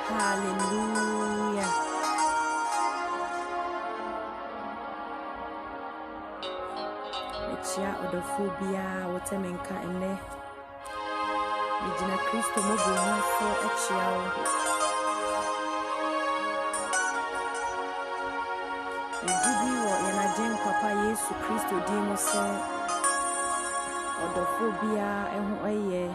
Hallelujah. Echia odophobia wotemenka ene. Ejina Kristo mobu so echia o. Ejibi wo yenajen papa Yesu Kristo dimo se odophobia eho eye.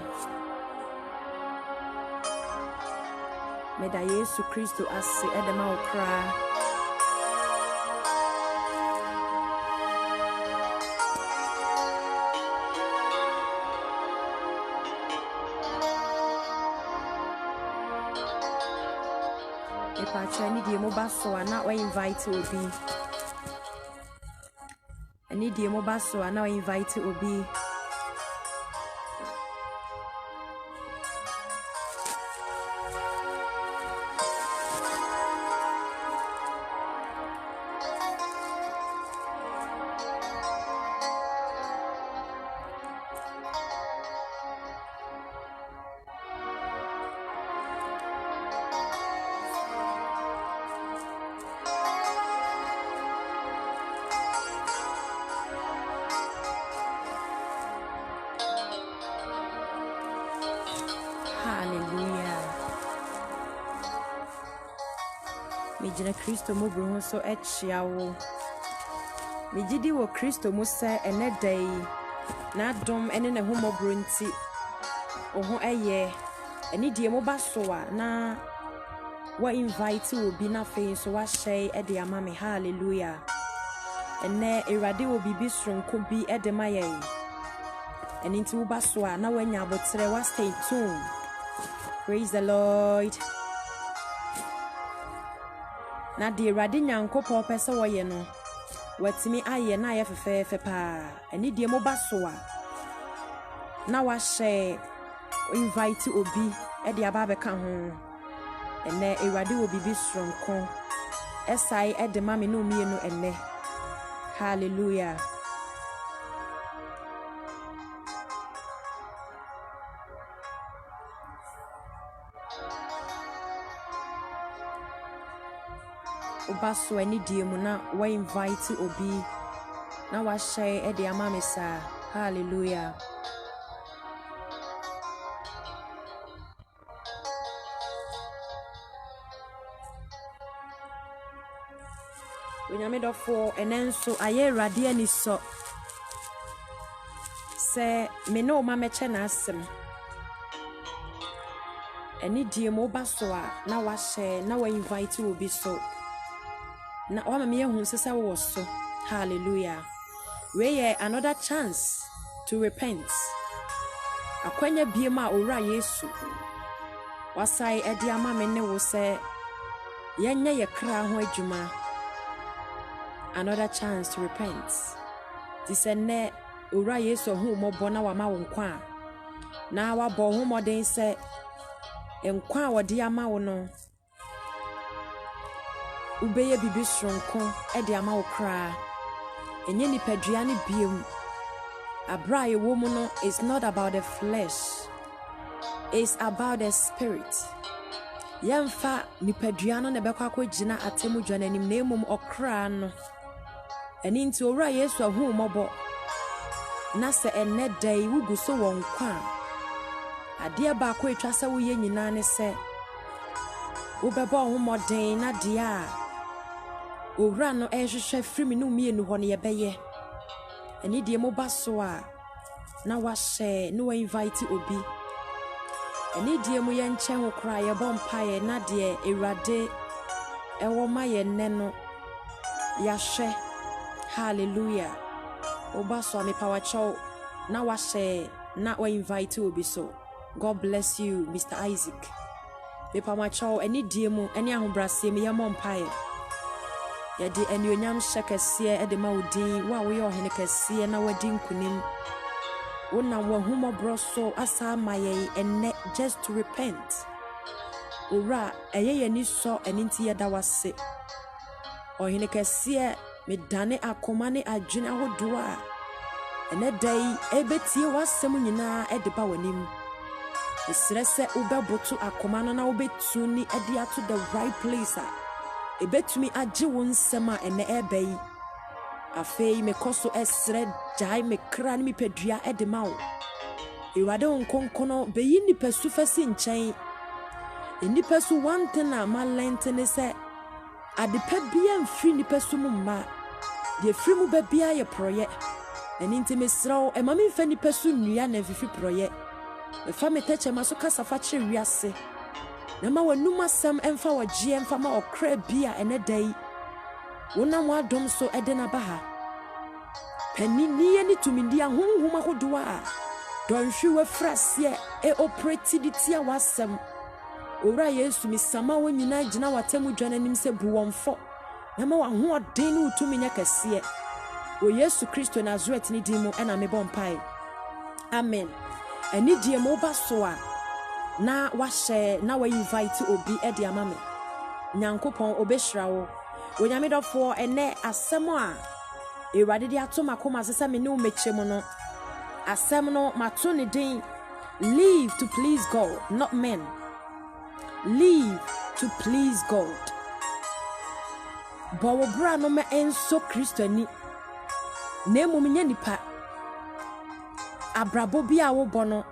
Meda Yesu Kristo ase edema okra. Epacha ni die mo baso na o invite obi. Ani die mo baso na o invite obi. Hallelujah. Mejina Kristo mo bro so echia wo. Mejidi wo Kristo mo se ene dai na dom ene ne homo bro nti oho eye eni die mo baso a na wa invite obi na fe so wa share e de ama me. Hallelujah. Ene Ewrade wo bibi sronko bi e de maye eni nti wo baso a na wanya abotre wa stay tuned. Praise the Lord. Na de Ewrade nyankopɔ pese wo ye no watimi aye na ye fefefe pa eni die mo baso a na wa share invite obi e de aba beka ho ene Ewrade wo bibi sronko esai e de mame no mie no ene. Hallelujah. Obaso eni die mu na wa invite obi na wa share e de ama me sa. Hallelujah. Onyame dofo enenso aye Ewrade ani so se me no ma meche na asem eni die mo baso a na wa share na wa invite obi so na wa me hu sesa wo so. Hallelujah. We ye another chance to repent. Akwanya biema owura Yesu wasai edi ama me ne wo se yenye ye kra ho adwuma. Another chance to repent. Disene owura Yesu hu mobo na wa ma wo nkwa na wa bo hu moden se nkwa wo de ama wo no ubeye bibi sronko e de ama wo kra enye nipadua ne biem. Abra ye wo mu no is not about the flesh, it's about the spirit. Yemfa nipadua no ne bekwa akogina atemu dwananim na emum okra no eni nti owura Yesu ahu mobo na se enne dai wugu so won kwa ade ba ko etwa se wo ye nyina ne se wo bebo ho moden na dia owura no ehwehwe frimi no mienu ho ne ye beye eni die mo baso a na wa share no invite obi eni die mo ye nche ho kra ye bompa ye na de Ewrade ewo ma ye nne no ya hwe. Hallelujah. Obaso me power chow na wa share na wa invite obi so. God bless you, Mr. Isaac. Me power chow eni die mo eni ahobrase me ye mompae ye de eni onyam hyekese e de ma odin wa wo ye ohene kese na wadi nkunim wona wo humobro so asa maye enne just to repent. Owura eye ye ni so eni nti ye da wase ohene kese me dane akoma ne adwene ahodo a ene dai ebetie wasem nyina e de ba wanim Esrese ube botu akomano na ube tuni edia to the right place. Ebetumi agye wo nsema ene ebeyi. Afei me koso esre jai me kra ni pedua edema wo. Ewade onkonkono beyi nipa su fasi nchen. Nipa su one thing na ma lentene se adepa bia mfiri nipa su mu ma. De firi mu ba bia ye proye. Eni ntime srawo e ma me mfa nipa su nnua na fifi proye. Me fa me teche ma so kasa fa kire wiase. Na ma wanuma sam emfa wagye emfa ma okra bia ene dai. Wona mo adom so ede na baha. Panini ye ni tumindi ahunhum ahodoa a. Donhwe we frase e operate di tia wasam. Ora Yesu mi sama wo nyina gina watemu dwana nim se buwonfo. Na ma waho oden ni utumi nya kase. O Yesu Kristo Nazareth ni dimo ena me bompai. Amen. Eni die mo ba so a na wa share na wa invite obi e de amame. Nyankopon obehira wo. Onyamedofo ene asem a Ewade de atoma koma sesa me ne o mechemu no. Asem no mato ne din. Live to please God, not men. Live to please God. Bawo bra no me enso Kristo ni. Na emu nya nipa. Abrabo bia wo bono.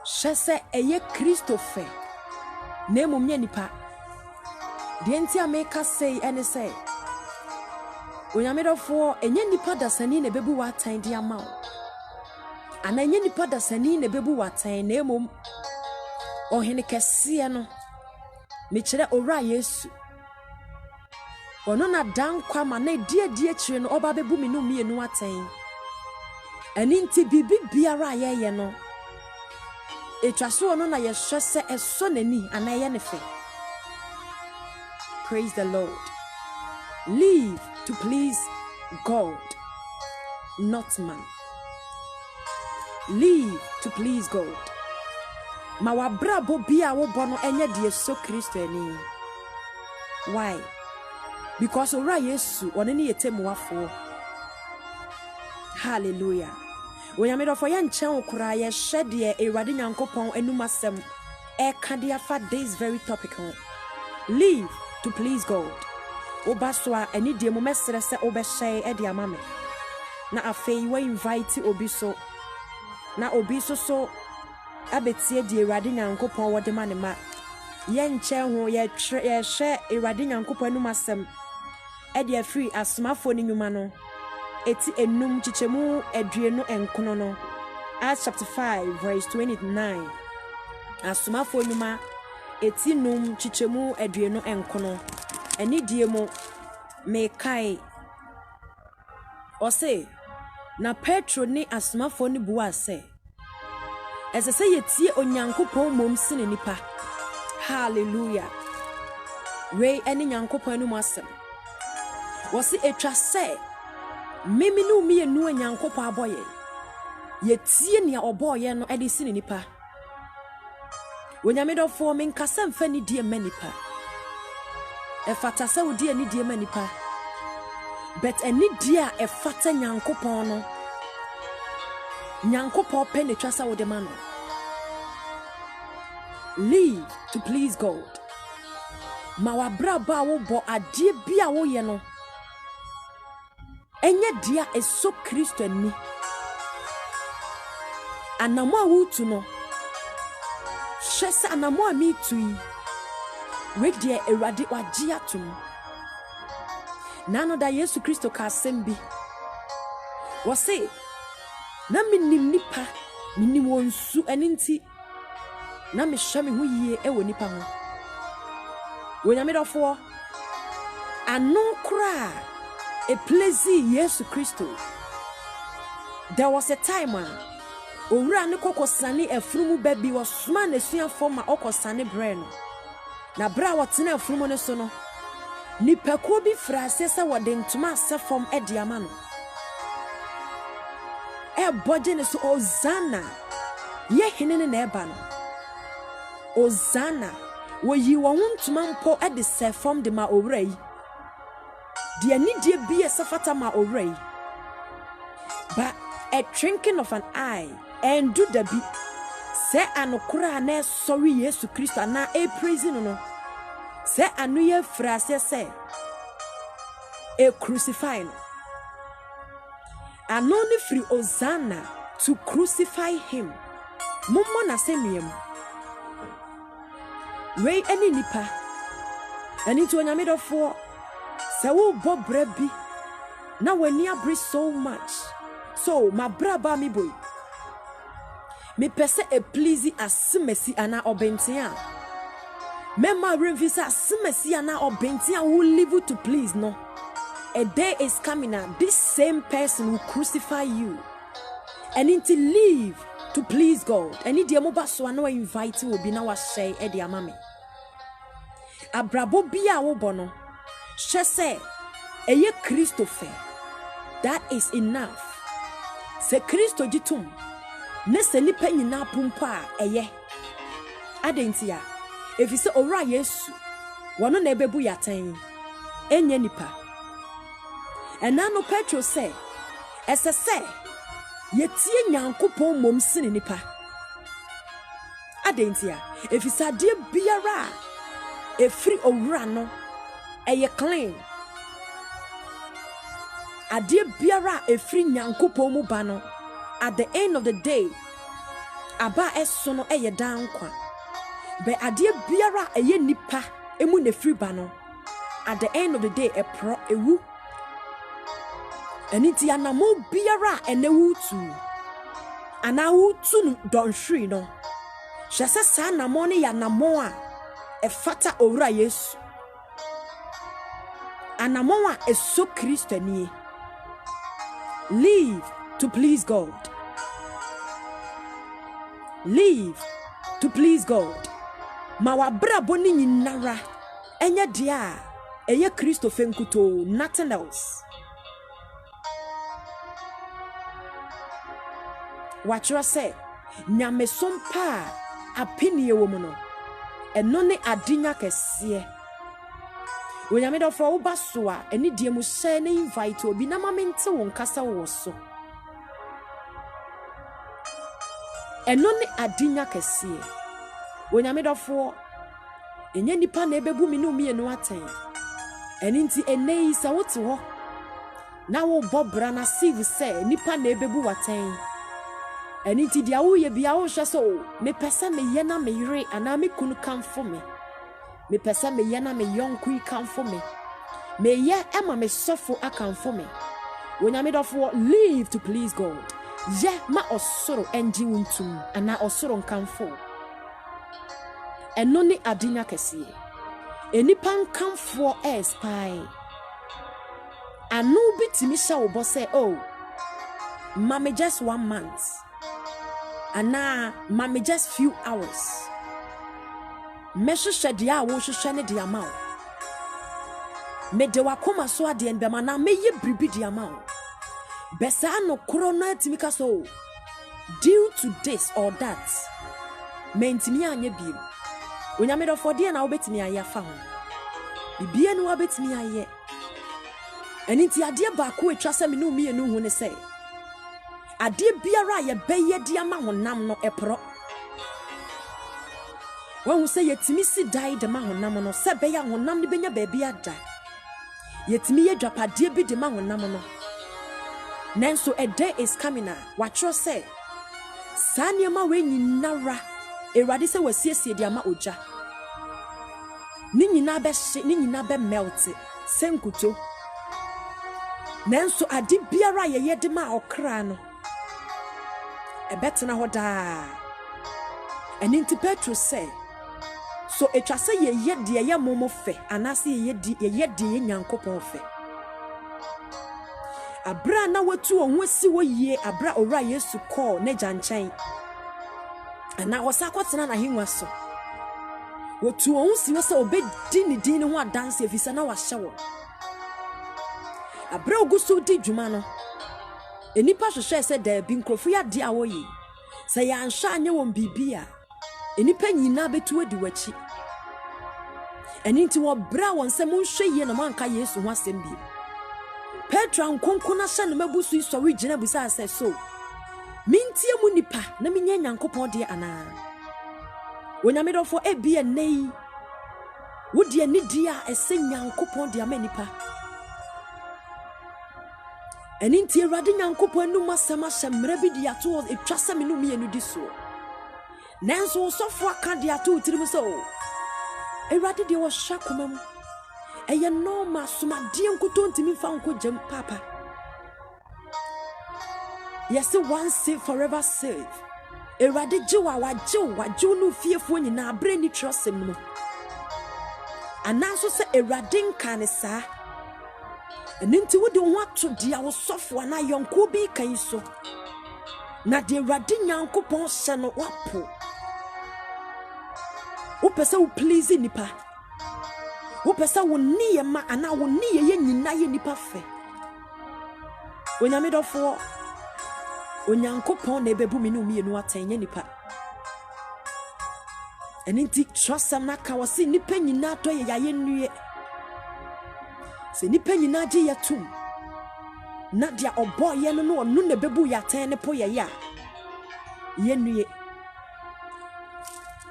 Hwese eye Kristo fe. Na emu nya nipa. De ntia make say ene say. Onyamedofo enye nipa dasani na bebu watan di ama. Ana enye nipa dasani na bebu watan na emom. Ohene kese no. Me kire ora Yesu. Ono na dan kwa ma na die kire no oba bebu me no mienu watan. Ani nti bibi biara ye no. Etwaso ono na ye hwese eso nani ana ye ne fe. Praise the Lord. Live to please God, not man. Live to please God. Ma wabrabo bia wo bono enye de so Kristo ani. Why? Because ora Yesu one ne yetemuafo. Hallelujah. Onyamedofo ye nchen okura ye hwede Ewade Nyankopon anumasem e kade afa this very topic on. Live to please God. Obaswa eni die mo mesere se obehye e de amame. Na afei we invite obi so. Na obi so abetie die Ewade Nyankopon wode ma ne ma. Ye nche ho ye hye Ewade Nyankopon anumasem. E de afiri asomafo ni nyuma no. Eti enum chichemu eduenu enkono no. Acts chapter 5 verse 29. Asomafo nyuma eti num chichemu eduenu enkono. Eni die mo me kai ose na Petro ni asomafo ni buwa se ese yetie Onyankopon mom sine nipa. Hallelujah. We eni Nyankopon anu masem wose etwa se memi no mi enu Nyankopon aboye yetie ne oboye no edi sine nipa. Onyamedofo men kasem fa ni die manipa. Efata se wodi ani die manipa. But ani dia efata Nyankopon no. Nyankopon penetwa sa wode ma no. Live to please God. Ma wabraba wo bo ade bia wo ye no. Enye dia eso Kristo ani. Anamo awutu no. Shesa anamo amitui. Wedie Ewade wagye atum. Nano da Yesu Kristo ka sembi. Wose na minim nipa, minim wonsu eninti. Na mehwe me ho yie ewo nipa ho. Wonyamedofo anon kra e plezi Yesu Kristo. There was a time owura ne kokosane afurumu baby wasoma na suafo ma okosane bre no. Na bra wotena afurumu ne so no. Nipakuo bi frase se wode ntuma asefom ede ama no. E boje ne so Ozana. Ye hene ne eba no. Ozana wo yi wo ntuma mpo ede sefom de ma owura yi. De ani die bi esafata ma owura yi. But a twinkling of an eye and do the be se anokura na sorry Yesu Kristo na praise no se anu ye frase se crucify no anoni free Hosanna to crucify him mummo na semiem we any nipa ani to onyamedofo se wo bobra bi na wani abri so much so my braba mi boy me pese e please asemesi ana obentia mema revisa asemesi ana obentia who live to please no a day is coming now this same person will crucify you and into live to please God and the moba so no invite will be now share e dia mame abrabo bia wo bono she say eye Christopher that is enough se Christo gitum ne se nipa nyina pompo a eye adentia efise owura Yesu wono na ebebu yaten enye nipa enano Petro say esese yetie nyankopon mom sine nipa adentia efise ade biara efri owura no eye clean ade biara efri nyankopon mu ba no at the end of the day aba eso no eye dan kwa be ade biara eye nipa emu na free ba no at the end of the day pro ewu eniti anamo biara enewu tu anawu tu no don free no hwese sa namo ne ya namo a efata owura Yesu anamo a eso Kristo ni live to please God. Live to please God. Mawa brabo ni nyinara enye dia eye Kristo fenkuto nothing else. Wachira say nyame sompa apini wo mu no eno ne adinya kese onyame do for wo baso a eni die mu share na invite obi na mamente won kasa wo so eno ne adinya kese onyame do for enye nipa na ebebu mi no mi enu aten eni nti enei sa wote ho na wo bobra na sieve say nipa na ebebu waten eni nti dia wo ye bia wo hwe so me pesa me ye na me yire ana me kunu kamfo me pesa me ye na me yonku kamfo me ye ema me sofo akamfo me onyame do for live to please God ye ma osoro enji wuntum ana osoro nkamfo eno ni adinya kese enipa nkamfo spy anu bitimi sha wo bo say oh mama just 1 month ana mama just few hours mesho shedia wo hwehwe ne dia ma me de wakoma so ade en be ma na me ye bribi dia ma besa no kro na timika so due to this or that mentimi anya bi onyame do for dia na wo betimi aya fa ho bibie no wo betimi aye eniti ade ba ko etwa se me no mi enu hu ne se ade biara ye beye dia ma honam no epro when we say yetimi si dai de ma honam no se be ya honam ne benya ba bia da yetimi ye dwapade bi de ma honam no nanso a day is coming na watro say sanya ma we nyinara erade se wasiesie de ama oja ni nyina be hye ni nyina be melt senkuto nanso ade biara ye de ma okra no ebetena hoda eninti Petro say so etwa say ye de ye momo fe anase ye de ye nyankopon fe abra na watu ohun si wo yie abra owura Yesu call ne janchan ana osakotena na hinwa so watu ohun si wo se obedi ni din ho adanse efisa na wahye wo abra oguso di dwuma no enipa hwehwe se da bi nkrofo ya de awoyi se ya ansha anye won bibia enipa nyina betu adi wachi eninti wo bra won se monhwe ye na manka Yesu ho asem bi Petra nkonko na hye no mabusu isori gina busa ase so mintie mu nipa na menye Nyankopon de ana onyamedofo ebie nei wodi ani dia ese Nyankopon de ama nipa eni ntie Awurade Nyankopon nu masema hyemra bi de ato etwasa me no mienu di so nanso sofo aka de ato tirim so Awurade de wo hwa komam eye no masoma de nkoto ntimi fa nko gem papa yes once saved forever saved Awurade jiwa wajiw no fiefo nyina abre ni trosem no ananso se Awurade nka ne saa eninti wodi ho ato dia wo sofo na yonko bi kan so na de Awurade Nyankopon hye no wapo wo pese wo please nipa wo pese wo niye ma ana wo niye ye nyina ye nipa fe onyamedofo Onyankopon na ebebu mi no mienu atanye nipa eninti trusam na ka wose nipa nyina to ye yaye nnue se nipa nyina je yatum na dia oboye no no na bebu yaten ne po ye ya ye nnue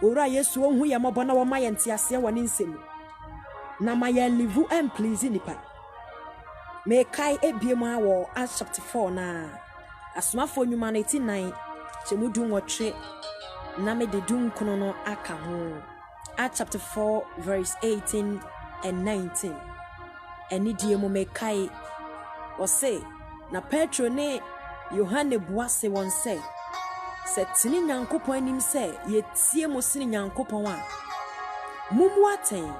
ora Yesu onhu ye mobo na wo ma ye ntiase woni nsemu na ma ye live and please nipa me kai ebiem awo Acts chapter 4 na asomafo nyuma 89 chemudu nwotwe na me de dun kono no aka ho Acts chapter 4 verse 18 and 19 eni die mo me kai o say na Petro ne Yohane buase won say tini Nyankopon anim say yetie mo sini Nyankopon a mumu aten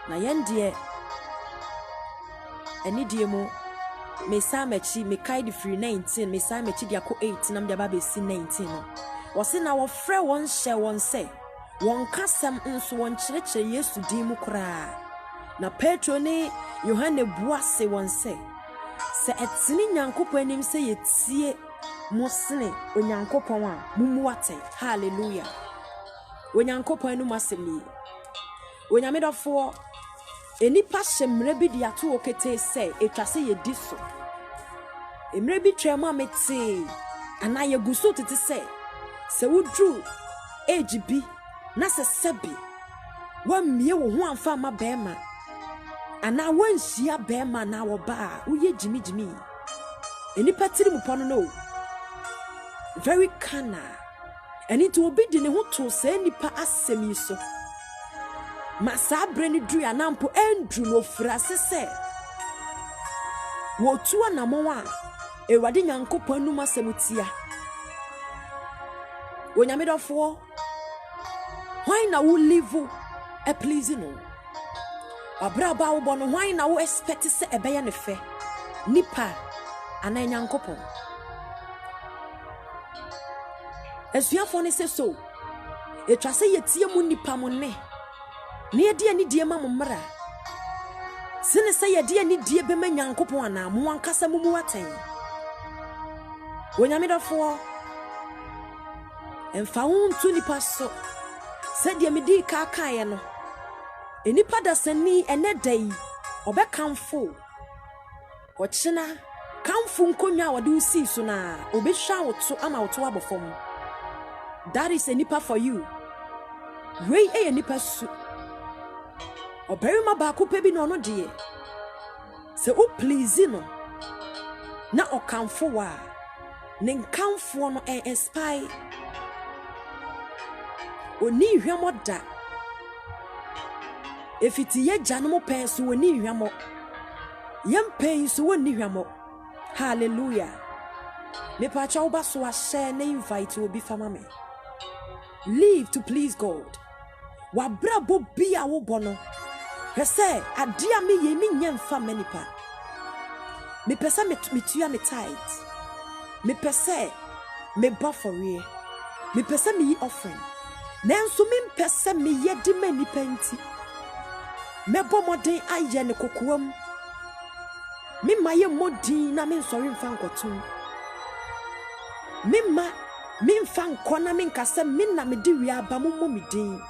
na yende eni die mo Mesa mechi me kai di free 19 mesa mechi di ako 8 na mde ba be si 19 no wo se na wo frɛ won hye won sɛ won kasam nso won kyerɛkyerɛ Yesu din mu kra na Petro ne Yohane buase won sɛ etini Nyankopon anim sɛ yetie mo sene Onyankopon a mumu ate hallelujah Onyankopon anu masemi onyamedofo enipa hyemra bi di ato okete sɛ etwase ye di so emre bi twema mete ana ye guso tete sɛ wudru age bi na sɛ sebi wa mie wo ho amfa ma bema ana wanhia bema na wo ba wo ye jimijimi enipa tiri mu pono no very kana eni to obi di ne ho to sɛ nipa asemi so masabre ni dru anampo endru no frase se wo tu anamo a Awurade Nyankopon anu masemutia onyamedofo why na wo live a please no abraba wo bono why na wo expect se ebeye ne fe nipa ana Nyankopon esuafo ne se so etwase yetie mu nipa mo ne ne die ani die ma momra sene se ye die ani die be ma Nyankopon ana mo ankasa mumu aten onyamedofo emfa wontu nipa so se die me di ka kae no enipa da sani enedai obekamfo ochina kamfo nkonwa wade usi so na obehwa woto ama woto abofom that is a nipa for you wey e nipa su oberima ba ko pe bi no no de se o please no na okamfo wa ne nkamfo no spy oni hwamoda efiti ye janum penso oni hwamo yem penso oni hwamo hallelujah me pa cha oba so a share na invite obi fama me live to please God wa brabo bia wo bono hese adia me ye ni nyemfa manipa me pesa me tua me tight me pesa me buffering me pesa me offering nanso me pesa me ye di manipa nti me bomoden aye ne kokoam me maye modin na me nsori mfa nkotum me ma me mfa nkona me nkasa me na me di wi aba mo me din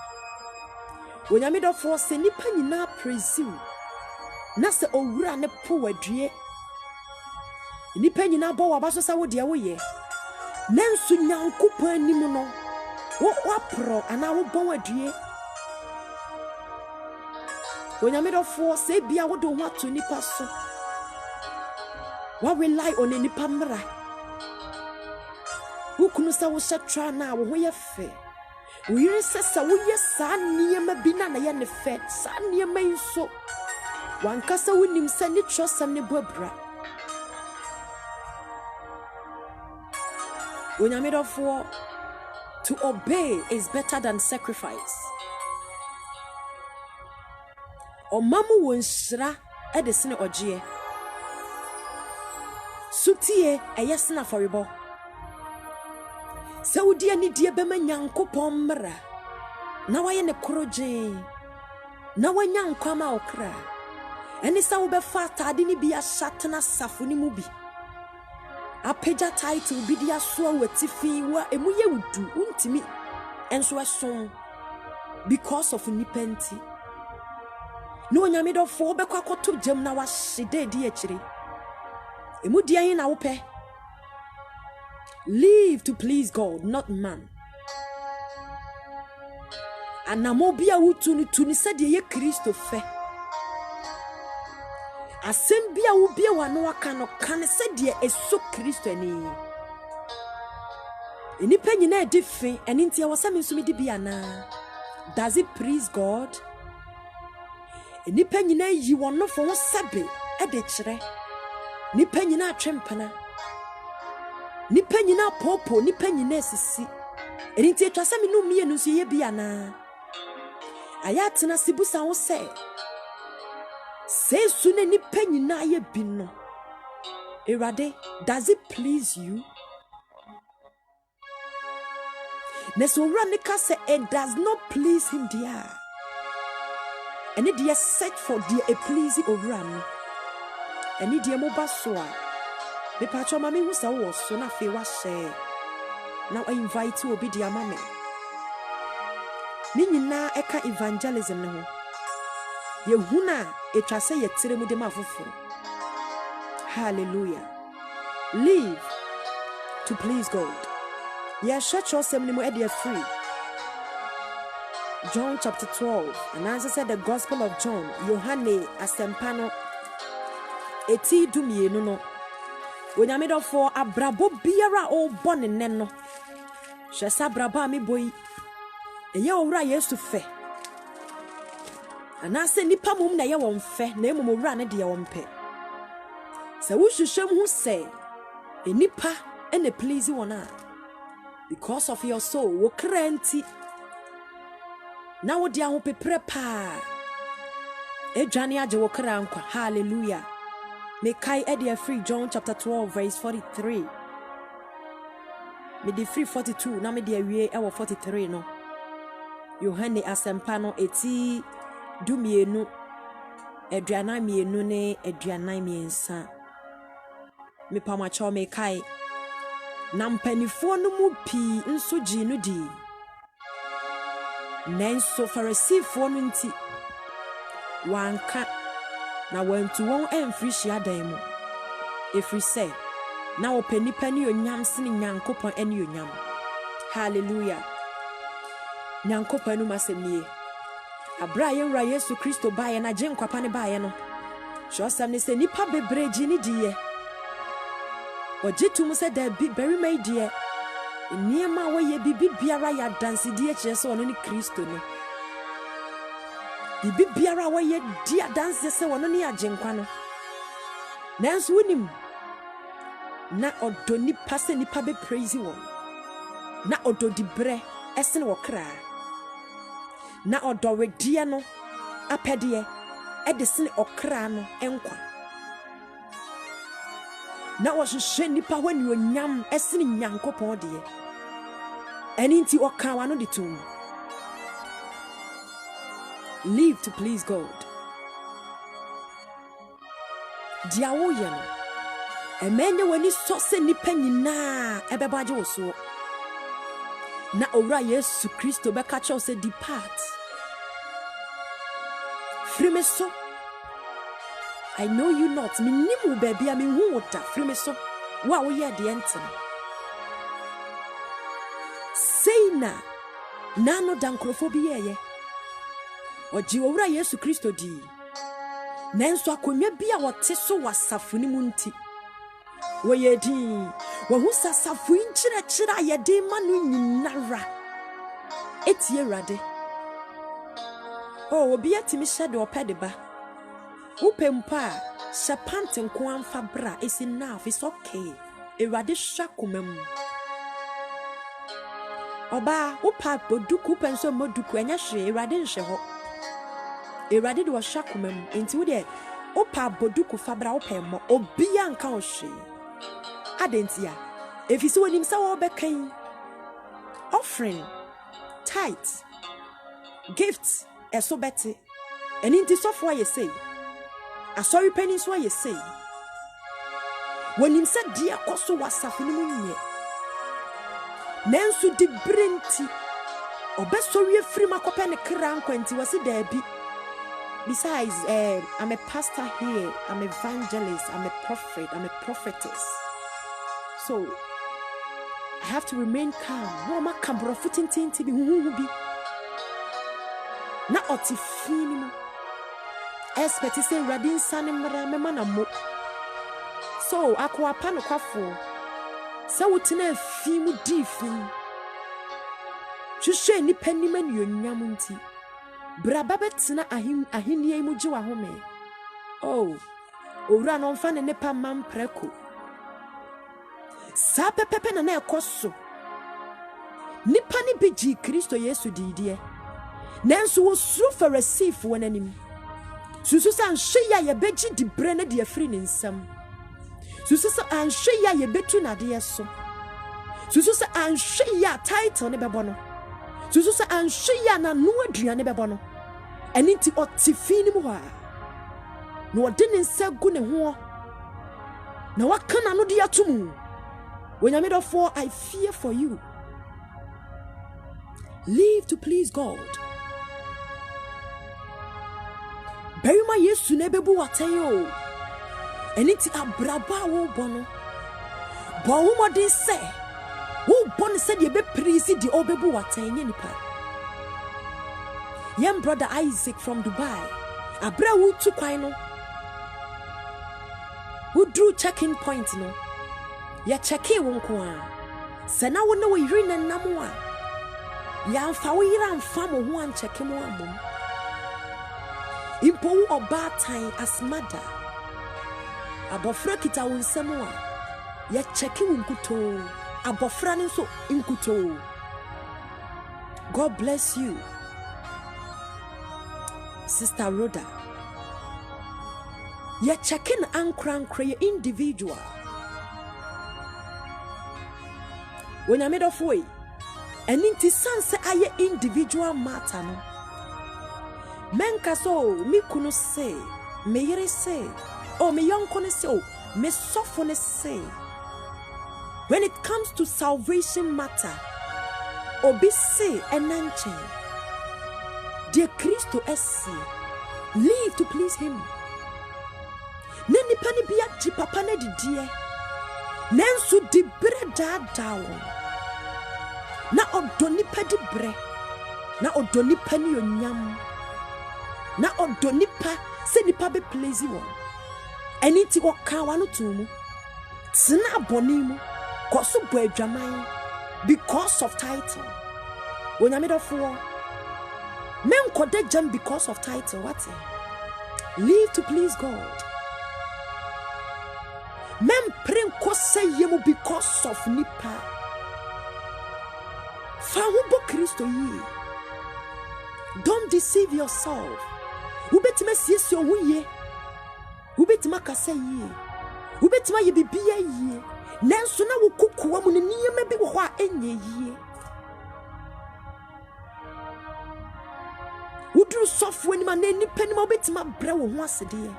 onyamedofo se nipa nyina praise na se owura ne po wadue nipa nyina bo waba so sa wo de wo ye Nansu Nyankopon anim no wo pro ana wo bon adue Onyamedofo se bia wo do ho ato nipa so wa rely on nipa mra wo kunu sa wo hyetra na wo ho ye fe wo yire sesa wo ye sa niema bi na ye ne fe sa niema inso wankasa wonim se ni trosam ne bobra Onyamedofo to obey is better than sacrifice. Omamu wonshira edesine ogie. Sutie eyesina foribo. Saudi ani die bema Nyankopon mra. Na waye ne koroje. Na wanya nkwama okra. Eni sa wo be fa atade ni bia shatena safo ni mu bi. Apeja title bi dia so watifi wa emuye wudu untimi enso eson because of nipenti no Onyamedofo be kwakoto jam na wa hide di akire emu dia yin na wo pe live to please God not man anamo bia wutu ni tuni sade ye Kristo fe asem bia wo bia wa no aka no kan sade eso Kristo ani enipa nyina edife eni ntia wasame nsumi di bia na does it please God enipa nyina yi wono fo ho sabe ede kire nipa nyina atwempana nipa nyina popo nipa nyina esisi eni ntia twasame no mie no so ye bia na ayatena sibusa ho se Sesu ne nipa nyina ye bi no Erade, does it please you? Neso ranika se it does not please him dear. And it dear search for dear a pleasing oran. And it dear mobasoa. Me pacho mami who sa was so na fe was share. Now I invite you obi dear mami. Ni nyina eka evangelism no. Ye huna etwa se ye tire mu de mafoforo. Hallelujah. Live to please God. Yes, shut yourself ni mo e free. John chapter 12. And as I said, the Gospel of John, Yohane asempano eti dumienu no. Onyamedofo abrabo biara o bone neno. Shesa braba mi boy. Eye owura Yesu fe. Anase nipa mum na ye won fe na emum owura ne de won pe. Se wo hwehwem hu se enipa ene please wona because of your soul wo krenti na wo dia ho pepre pa edwane age wo kra nkwa. Hallelujah. Me kai e free John chapter 12 verse 43. Me de free 42 na me de awie e wo 43 no. Yohane asempano eti dumienu eduana mienu ne eduana miensa. Me pamacho me kai na mpanifo no mu pi nso gi no di nenso farisifo no nti wanka na wantu won amfiri hia dan mu efri se na opanipa ni onyam sene Nyankopon ani onyam. Hallelujah. Nyankopon no masemnie abra ye wura Yesu Kristo baye na je nkwapa ne baye no hwosam ne se nipa bebreji ni diye ojitu mu se da bi beri mai diye niema wo ye bibi biara ya dance diye kire se wono ni Kristo no bibi biara wo ye dia dance se wono ni agenkwa no nanso wonim na odo nipa se nipa be praise won na odo dibre esene wo kra na odo wedie no apede edesene okra no enkwa na wo hwehwe nipa wani onyam esene Nyankopon de eni nti oka wa no de tum. Live to please God. Dia wo ye no emenye wani so se nipa nyina ebebaje wo so na owura Yesu Kristo be ka che se depart free me so. I know you not. Me nimu baby, I mean who water. Free me so. What we are the enten. na nano dankrofobia ye oji owura Yesu Kristo di nanso akonwa bia wote so wasafuni munti wo yedi wo hu sasafu nchira yede manu nyinara etie Awurade oh obi atimi hyede opede ba upempa shapante nko amfa bra is enough, it's okay. Awurade hwakomam oba upa boduku penso moduku enya hwe Awurade nhwe ho Awurade de hwakomam enti wo de upa boduku fabra upemmo obi anka o hwe adentia efisi wonim sa wo bekan offering tithe gifts eso beti enti sofo ye say asori penny so ye say wonim sa dia koso wasafini munye nansu di brenti obesori afiri makope ne kra nkwanti wasi daabi. Besides I'm a pastor here, I'm an evangelist, I'm a prophet, I'm a prophetess, so I have to remain calm. No ma kambro futintinti bi bi na otifini mo expect say radin sanimra mema na mo so akwa pa no kwafo se wotina afi mu di fi hwehwe ni panima ni onyam nti braba betina ahenie mu giwa home oh owura no mfa ne nepa mampreko sa pepepe na ekoso nipa ni bigi Kristo Yesu didie nanso wo suru Pharisee fo nanim susu sa nhwe ya ye beji di bre na de afiri ne nsam susu sa anhwe ya ye betu na de so susu sa anhwe ya title ne bebo no susu sa anhwe ya na no aduane bebo no eni ti otifini mu ha no ode ne nsa gu ne ho na wakana no de atomu wonyamedofo I fear for you. Live to please God. Berima Yesu na bebu watayo eniti abraba wo bono bo wo modin se wo bon se de be prisi di obebu watanye nipa. Young brother Isaac from Dubai abra wo tu kwan no wo drew checking point no ya checki wo nko a se na wo na wo yiri na namo a ya mfa wo yira mfa mo ho an checki mo amom impo oba tan asmada abofra kita wo nsam a ya checki wo nkuto abofra ne so nkuto. God bless you, Sister Rhoda. Ya checking ankra ye individual when I made of way and inti sanse aye individual matter no menka so mi kunu say me yere say oh me yonko ne say oh me sofo ne say when it comes to salvation matter obi say enanche de Christo esi live to please him nani pani bia di papa na didie nansu di bre dawo na odoni padi bre na odoni pani onyam na odoni pa se nipa be please won eniti woka wano tumu tina aboni mu koso bo adwaman because of title wonyamedofo men kode jam because of title. What live to please God. Men pray say yemu because of nipa fa wo Kristo yi. Don't deceive yourself. Ubetima siesie ho ye ubetima kasa yi ubetima ye bibia yi nanso na wo kokoa mu ne niyema bi wo ho a enye yi udru sofo ni ma na nipa ni ma ubetima bre wo ho asede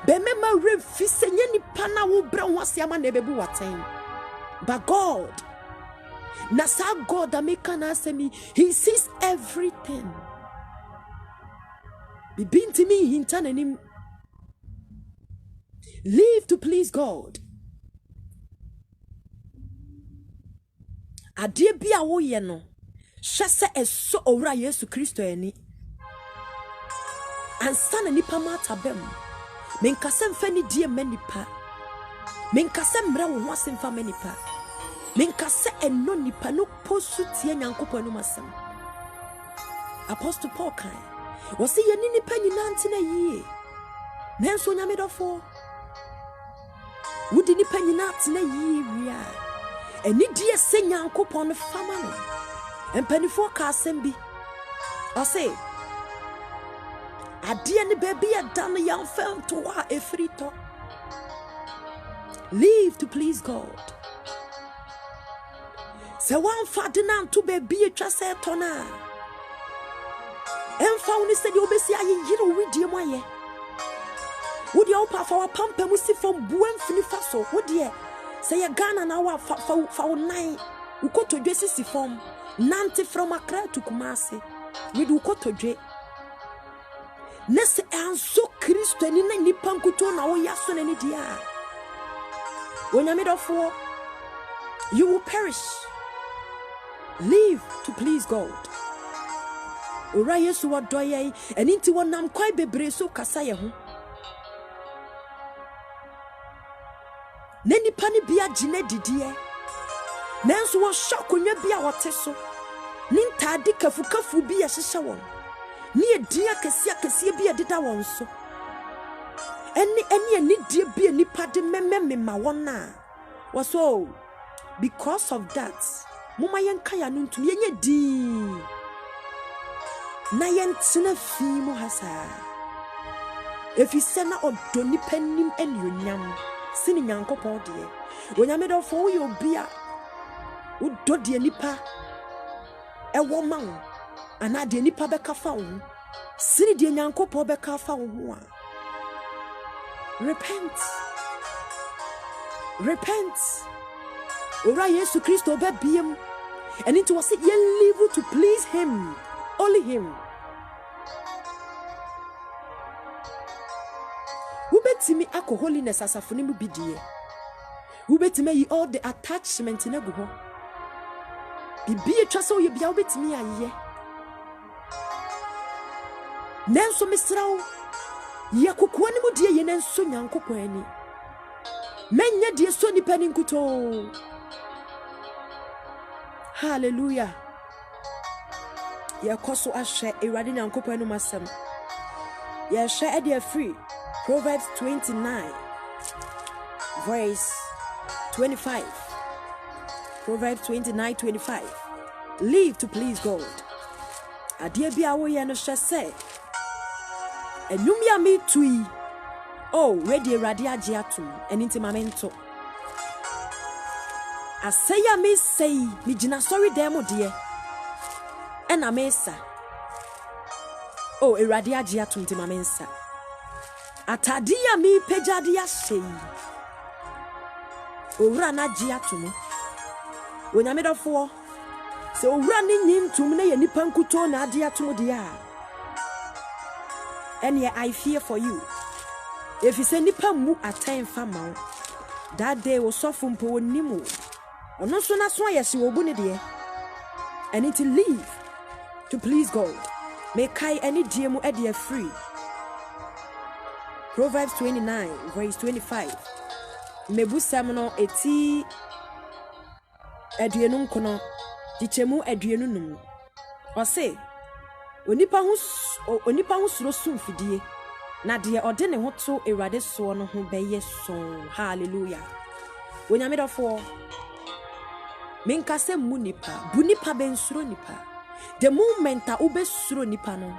be mema refi senye nipa na wo bre ho ase ama na bebu waten. But God, nasa God ameka semi, he sees everything. Bibinti mi hintanenim. Live to please God. Adie bia wo ye no Shese eso owura Yesu Kristo eni. Ansa na nipa mata bem. Menkase mfa ni die manipa. Menkase mra wo ho asemfa manipa. Menkase eno nipa no posu tie Nyankopɔn no masem. Apostle Paul kan. Wose ye ni nipa nyina nte na yie. Nanso nyamedofo. Wudi nipa nyina nte na yie wia. Eni die se Nyankopɔn no fama no. Empanifo ka asem bi. Ose adie ne baby adan yan fam to wa efrito. Live to please God. Se wan fade na to baby etwa se to na. Emfa woni se de obesi aye yire widie mo aye. Wodi opa fa wa pampa mu si fam buam fini fa so. Wodi se ye Ghana na wa fa nine. Ukotodwe sisi fam. Nante from Accra to Kumasi. Widi ukotodwe. Nese anso Kristo ni na nipa nkuto na wo yaso na ni dia. Wonyamedofo, you will perish. Live to please God. Ora Yesu wa doye eni nti wonam kwai bebre so kasa ye ho. Na nipa ni bia gine didie. Nanso wo shokonwa bia wote so. Ni ntade kafu bia hyehye won. Ni edia kese bia deda won so. Eni die bia nipa de memema won na. Waso because of that, muma yenka ya no ntumi yenye di. Na yentena fi mu hasa. Efi se na odo nipa nim enionyam. Sini Nyankopɔn de. Wonyamedofo wo yo bia udo de nipa ewo ma wo ana de nipa beka fa wo sini de Nyankopɔn beka fa wo ho a. Repent ora Yesu Kristo be biem and it was it ye live to please him, only him. Ubetimi ako holiness asafuni mu bidie. Ubetimi yi all the attachment na go ho. Bibi etwa so ye bia ubetimi aye. Nenso misrawo ye kokoa ni mu die ye nenso Nyankopɔn ani. Menye die so ni pani nkuto. Hallelujah. Ye koso ahwe Ewurade Nyankopɔn no masem. Ye hwe e de free. Proverbs 29 verse 25. Proverbs 29:25. Live to please God. Adie bia wo ye no hwe se. Enum ya me tui. Oh, ready Ewurade age atom. Eni nti mamento. Aseya me sei, mi gina sorry dem de. Ena mesa. Oh, Ewurade age atom nti mamensa. Atadia mi pejadia sei. Owura na age atom. Wonyamedofo. Se owura ni nyim tum na ye nipa nkuto na age atom de a. And yeah, I fear for you. If you say nipa mu atain fama, that day will suffer mpo nimu. Ono so na so ayesi obu ne de. And it live to please God. Make kai any die mu e de free. Proverbs 29 verse 25. Mebusam no eti aduenu nkono dichemu aduenu num. O say onipa hu suro sumfidie na de ode ne ho to Ewurade so no ho beye so. Hallelujah. Wonyamedofo menkase mu nipa bu nipa ben suro nipa. The moment a ube suro nipa no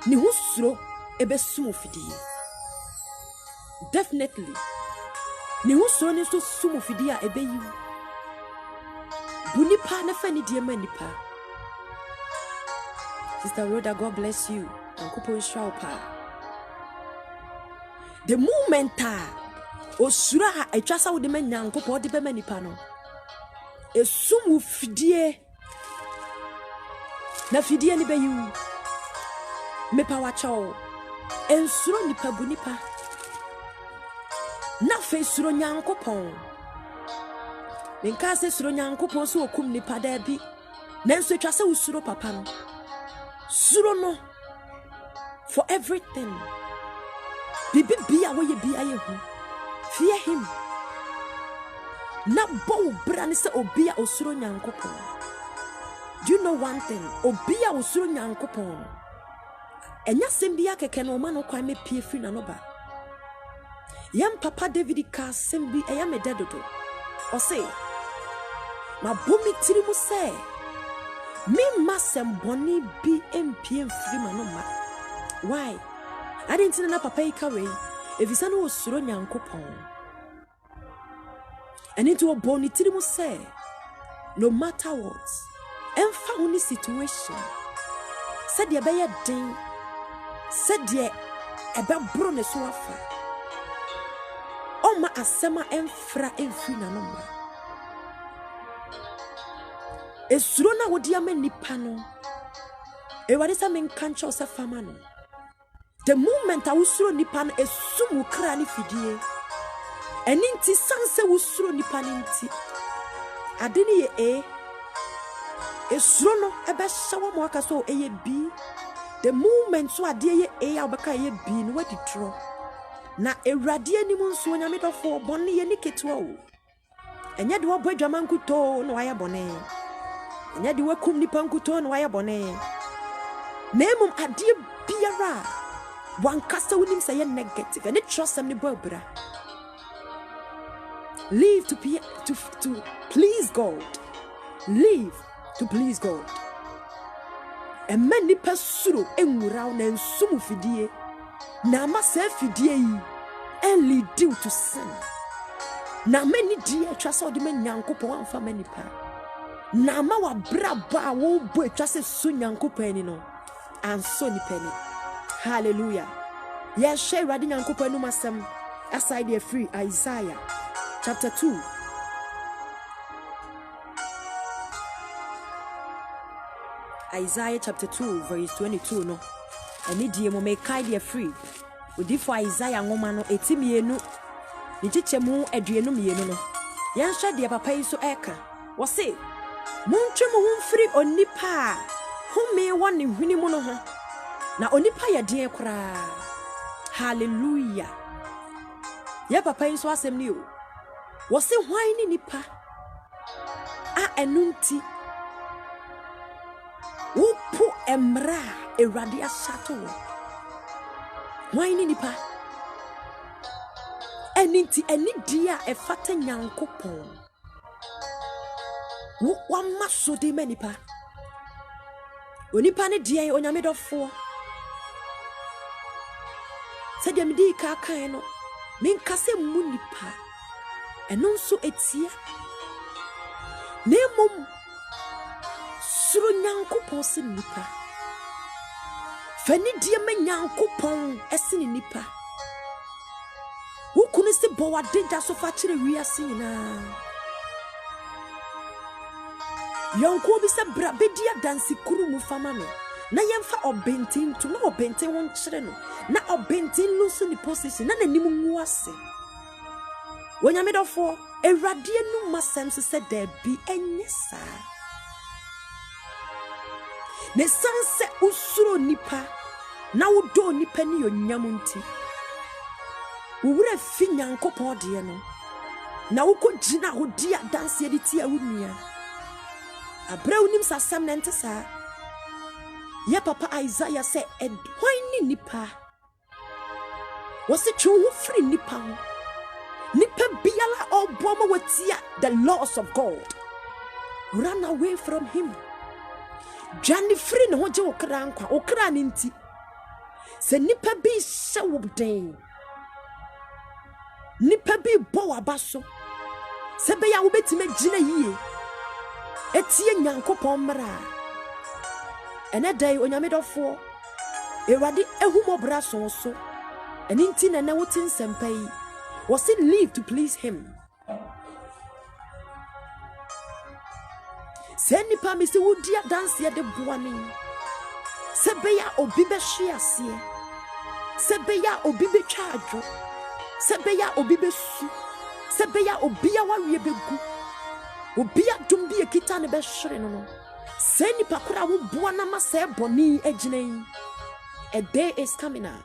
ni hu suro ebe sumfidie. Definitely ni hu suro ni so sumfidie a ebe yi bu nipa na fa ni die ma nipa. Sister Rhoda, God bless you. The moment osura etwasa wo de ma Nyankopɔn de be ma nipa no. Esum fidie. Na fidie ni be yu. Mepa wa chawo. Ensuro nipa bu nipa. Na fe suro Nyankopɔn. Menka se suro Nyankopɔn so okum nipa da bi. Nanso etwa se usuro papa no. Suro no for everything. Bibi bia wo ye bia ye hu. Fear him. Na bo bra ne se obi a osuro Nyankopɔn. Do you know one thing? Obi a osuro Nyankopɔn. Enya sembia keke no ma no kwan me pie firi na no ba. Yam papa David ka sembi eya me dedodo. O say, ma bomi tiri mu se, me masem boni bi empie mfiri ma no ma. Why? I didn't know papa ikawe. If you say no osuro Nyankopɔn. And into a boni tiri mu se, no matter what, emfa honi situation. Said ye be den. Said ye ebe bro ne so afa. Oma asema emfra emfi na no ma. Esuro na wodi ame nipa no. Ewade sa men kancho se fama no. The moment a usuro nipa no esumu kra ni fidie. Eni nti sanse usuro nipa ni nti. Ade ni ye esuro no ebe hyewa mo aka so eye bi. The moment so ade ye a obeka ye bi no wadi tro. Na ewrade animu nso onyame dofo bone ye ni ketewa o. Enye de wo badwaman kuto no waya bone. Enye de wakum nipa nkuto no waya bone. Na emum ade biara wankasa wonim say negative and it trust them ni bobra. Live to please God. Live to please God. And many pesuru enwura na nsumu fidie. Na ma se fidie yi and lead you to sin. Na many dear trust all the men Nyankopɔn amfa many pa. Na ma wa braba wo bo trust so Nyankopɔn no. And so ni penny. Hallelujah. Yes, share Radi Nyankopɔn no masem aside the free Isaiah chapter 2. Isaiah chapter 2 verse 22 no. Ani die mo me kai the free. Odi for Isaiah ngoma no etimienu. Ni chichemu aduenu mienu no. Yan hwe de papa yi so eka. Wo se montwe mo ho mfiri onipa home woni hwini mu no ho. Na onipa ye de kora. Hallelujah. Ya papa yi so asem ni o. Wo se hwan ni nipa a enunti upu emra erade asato hwan ni nipa eninti eni dia efata Nyankopɔn wo wamaso de manipa onipa ne dia onyame dofo se de medi ka kan no menkase mu nipa eno nso etia nemom suro Nyankopɔn se nipa fani die me Nyankopɔn esini nipa wukunu se bo wadeja so fa kire wiase nyina yonko bi se bra bedia dansi kuru mu fama me na yemfa obentin to na obentin won kire no na obentin lusu ni position na nanim nwu ase wonyame dofo ewrade enu masem se da bi enyesa ne sanse usuro nipa na wodo nipa ni onyamunti wura fi Nyankopɔn de no na wokogina hodi adanse de tia wunua abra unim sasam na ntesa ya papa Isaiah say edwan ni nipa wose twu free nipa ho nipa biala oboma watia the laws of God run away from him. Johnny free no je okra nkwa okra ni nti se nipa bi hye wobden nipa bi bo wabaso se be ya wobetime gina yie etie Nyankopɔn mra ene dai onyame dofo ewade ehumobra so so eni nti na wotin sempai was it live to please him. Seni pa mi se wudi dance ye de boani sebeya obi be hwe ase sebeya obi be twa adwo sebeya obi be su sebeya obi a wawie begu obi adum bi ekita ne be hwere no Seni pakura wo buana ma se boni ejine. A day is coming out.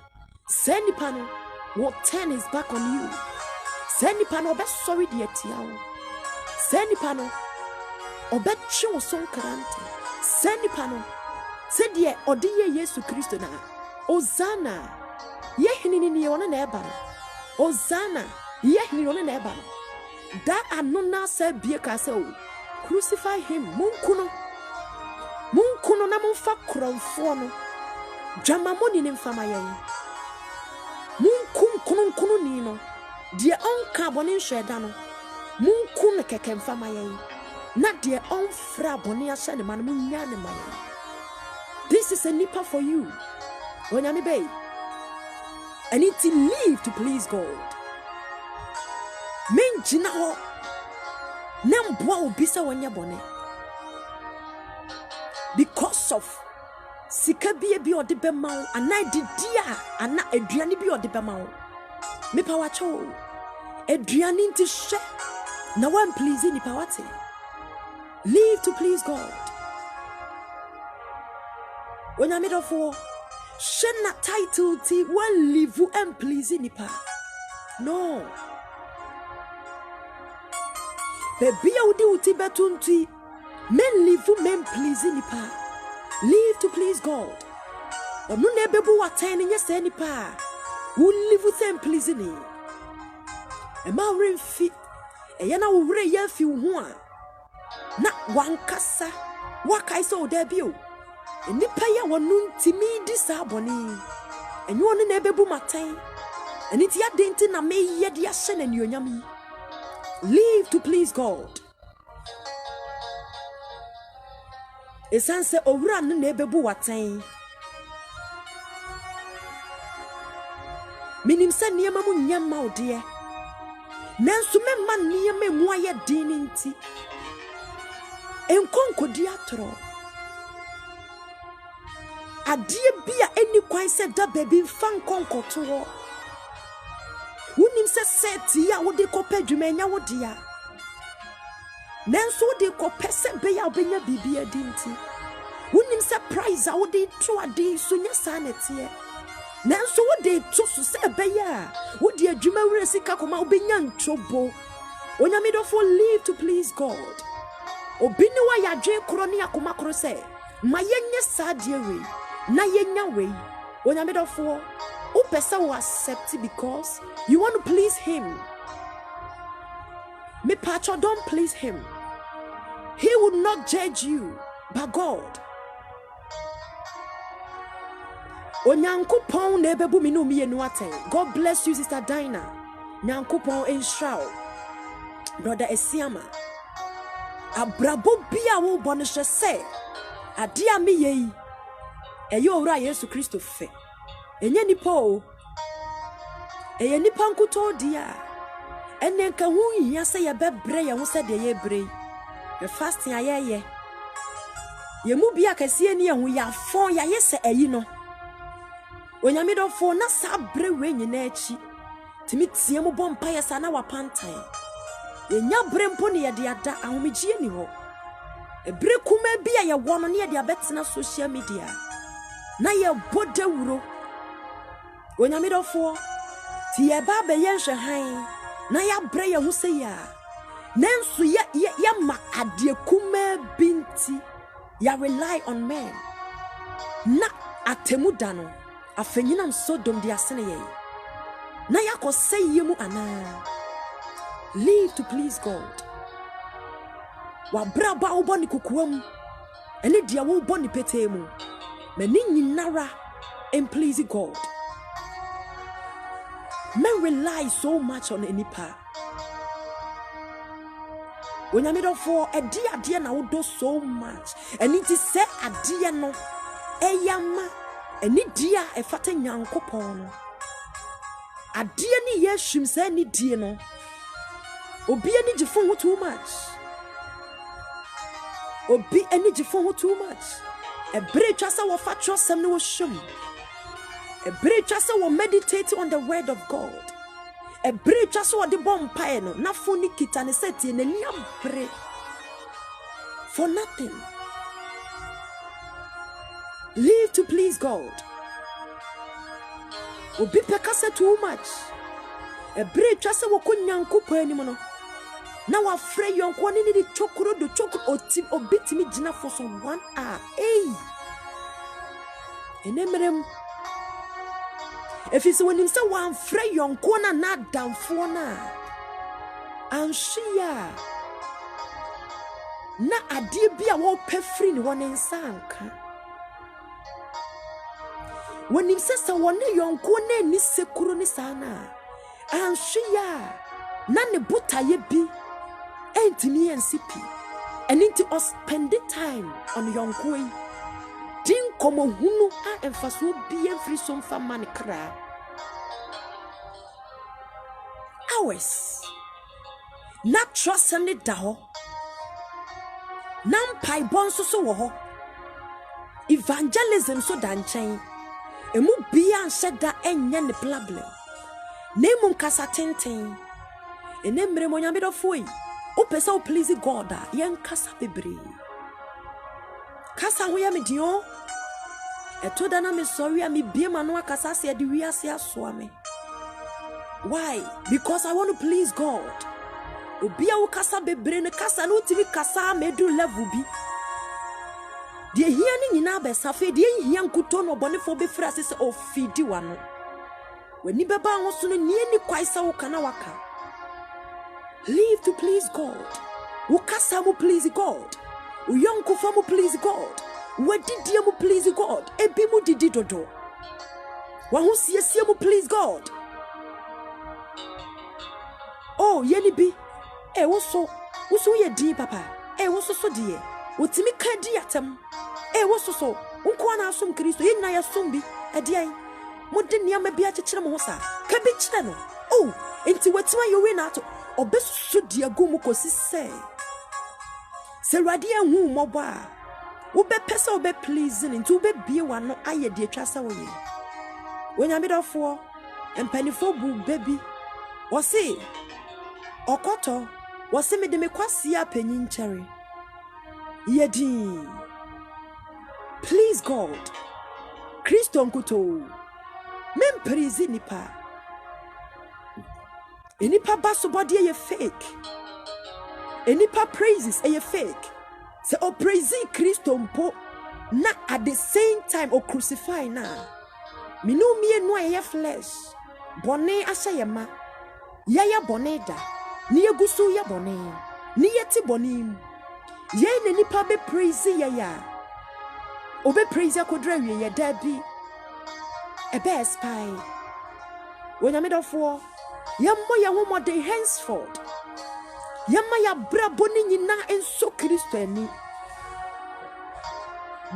Seni pano will turn his back on you. Seni pano be sorry di etiao. Seni pano obe chiwo son karante. Seni pano se die odiye Yesu Kristo na. Ozana ye hinini ni ona na eba. Ozana ye hinini ona na eba. Da anona se bie ka se o. Crucify him. Munkuno na munfa kromfo no. Jamamoni ne mfama yen. Munkum ni no. Die onka boni nhweda no. Munkum ne keke mfama yen. Na die onfra boni ahye ne man munya ne mayen. This is a nipa for you. Onyame bay. I need to live to please God. Men jina ho. Nem boa obisa wanya bone. Because of sika bie bi ode bema wo ana didia ana aduane bi ode bema wo. Me pa wacho. Aduane nti hye na wan please ni pa wate. Live to please God. Onyame dofo shena title ti wan live and please ni pa. No. Baby udi uti betunti men live men please ni pa. Live to please God. Onu na bebu watan nye se ni pa. Wo live them please ni. E ma remfi e na wo wure ya fi ho a. Na wankasa wakai so da bi o. Nipa ya wonu ntimi di saboni. Enyo onu na bebu matan. Eni ti adenti na me ye di ahye na nionyam. Live to please God. Esanse owura no na ebebu watan. Minim se niema mu nyama ode. Nanso memma niema mu aye din nti. Enkonkodi atro. Adie bia eni kwan se da baby fan konkoto wo. Unim se seti ya wode kopa dwumanya wode ya. Nanso wode kopa se be ya obenya bibia dinti. Unim se prize a wode to ade so nya sanete. Nanso wode to so se be ya wode adwuma wure sika koma obenya ntobo. Onyame do for live to please God. Obini wa ya dwe kro ne akoma kro se mayenye sadie we na yenya we. Onyame do for who person will accept it because you want to please him. Me patro, don't please him. He will not judge you, but God. Onyankopon na ebebu mi no mienu aten. God bless you, Sister Dinah. Nyankopon enshraw. Brother Esiama. Abrabo bia wo bonishe se. Adia mi yei. Eyo ora Yesu Kristo fe. Enye nipa o. Eye nipa nkuto dia. Ene nka hu hia se ye bebre ye ho se de ye bre. The fasting ayeye. Ye mu bia kase ni hu ya fon ya yese ayi no. Onyame do fo na sa bre we nyina achi. Timi tie mu bompa ye sa na wapantan. Ye nya bre mpo ne ye de ada ahomegie ni ho. Ebre kuma bia ye wo no ne ye de abetena social media. Na ye boda wuro. Onyame do fo ti ye ba be ye hwe han na ya bre ye hu se ya nanso ya ma ade kuma binti ya rely on men na atemuda no afanyina Sodom de asene ye na ya ko se ye mu ana. Live to please God. Wa braba wo boni kokoam ene dia wo boni petemu mani nyinara and please God. Men rely so much on any pa. When I'm made for a dear na would do so much, and it is said a dear no, a yama, and it dear a fatten young coupon. A dear ni yes, shim say ni dear no. Obi any jifon too much. Obi any jifon too much. A break just our fat some no shum. A break just will meditate on the word of God. A break just what the bomb piano, not funny kit and a set in a pray for nothing. Live to please God. Obi pekasa too much. A break just a wakunyan couple anymore. Now afraid you're going to need chocolate, the chocolate or bit me dinner for some 1 hour. Hey, and then if it's when you say one afraid you're going not down for now. And she na adie bi a wo pefri ni won nsanka wonim sesa won yonko na ni sekuru ni sana anhwe na ne botaye bi entimi ensipi eninti o spend time on yonko yi din komo hunu a emfaso bi enfri so mfa man kra hours na trust and da ho Nam pai bonso so wo ho evangelism so dan chen emu bia anheda enye ne problem nemu nkasa tenten enemre mo nyame do foi o pesa o please God a yen kasa bebre kasa ho ya me dio eto da na me sorry a me bia ma no akasa se de wi ase aso ame. Why? Because I want to please God. Obia wo kasa bebre ne kasa no timi kasa medu level bi de hia ni nyina be safe de hia nkuto no bone fo be frase se ofidi wano wani beba ho so no nie ni kwaisa wo kana waka. Live to please God. Wo kasa mo please God. Wo yonko fo mo please God. Wadidie mo please God. Ebi mo didi dodo. Wa ho siesie mo please God. Oh yeni bi woso ye di papa woso so die wotimi ka di atem woso so unko na asom Kristo ye nyina ya som bi ai mode niam bi a kekere mo sa ka bi kire no oh enti watima ye we na ato obesusu di agumu kosi se radi ehu mobo a wo be pesa wo be please nti wo be bie wa no aye di atwasa wo ye wonyamedofo empanifo bu baby wo se okoto wase me de me kwasi apanyin nchere yedi. Please God Kristo nkuto mem praise nipa enipa baso body ye fake enipa praises ye fake se o praise Kristo mpo na at the same time o crucify na minu mienu ye flesh bone asayema ya bone da ni egusu ya bone ni yeti bonim ye ne nipa be praise ya obe praise akodra wie ya dabi ebe spy wonyamedofo yammo ya homode henceforth yamma ya brabo ni nyina enso Kristo ani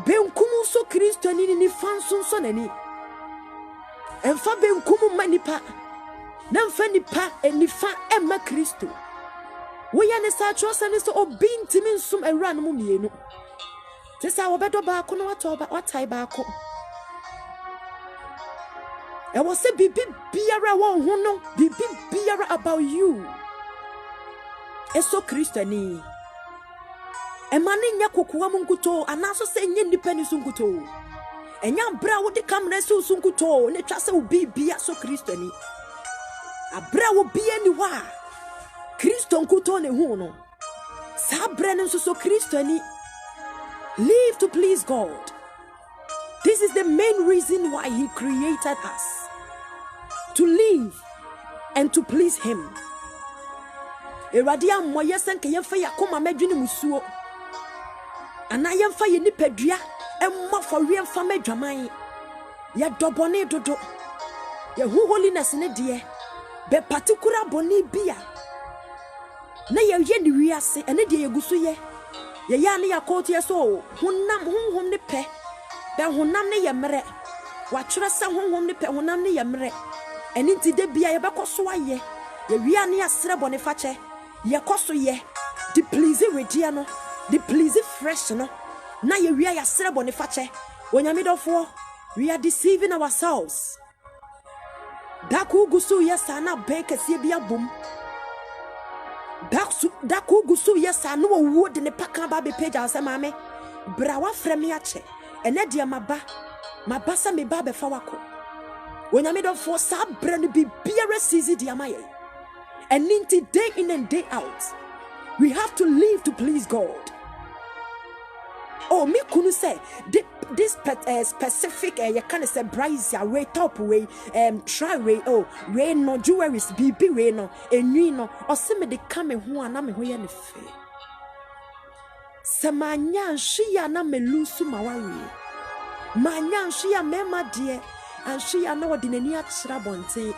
benkumu so Kristo ani ni fanso so nani enfa benkumu manipa na mfa nipa enifa emma Kristo wo ya ne sa trosa ne so obinti min sum ewra no mienu tesa wo bedo ba ko no watai ba ko e wo se bibi biara wo hu no bibi biara about you eso Kristo ni e mane nya kokoa mu nkuto anaso se nya nipa ni sunkuto enya bra wo de kamera se sunkuto ne twa se obi so Kristo ni abra wo bia ni wa Kristo nkuto ne hu no sa bra ne so Kristo ni. Live to please God. This is the main reason why he created us, to live and to please him. Eradia mo yesen ke yemfa yakoma madwene musuo ana yemfa ye nipadua emma for yemfa madwaman ya dobone dodo ye hu holiness ne de be particular boni bia na ye ni wiase ene de yeguso ye ya ne yakoti ye so honam honhom ne pe be honam ne ye mere wa twere se honhom ne pe honam ne ye mere ene nti de bia ye bekoso aye ye wia ne asere bone fache ye koso ye di please redia no di please fresh no na ye wia ya asere bone fache onyamedofo we are deceiving ourselves. Daku gusu yesa na beke sie bia bom daku gusu yesa no wo de ne paka ba be page asema me brawa frame ache ene dia maba sa me ba be fa wako onyame do for sa brand bibiara season dia maye and into day in and day out we have to live to please God. Oh, me kunu say this specific you can say bryce ya way top way try way oh way no jewelries bibi way no enwi no o se me de come ho ana me ho ye ne fe se manya nhia na me lusu mawari manya nhia mema de anhia na wode nani akyira bonten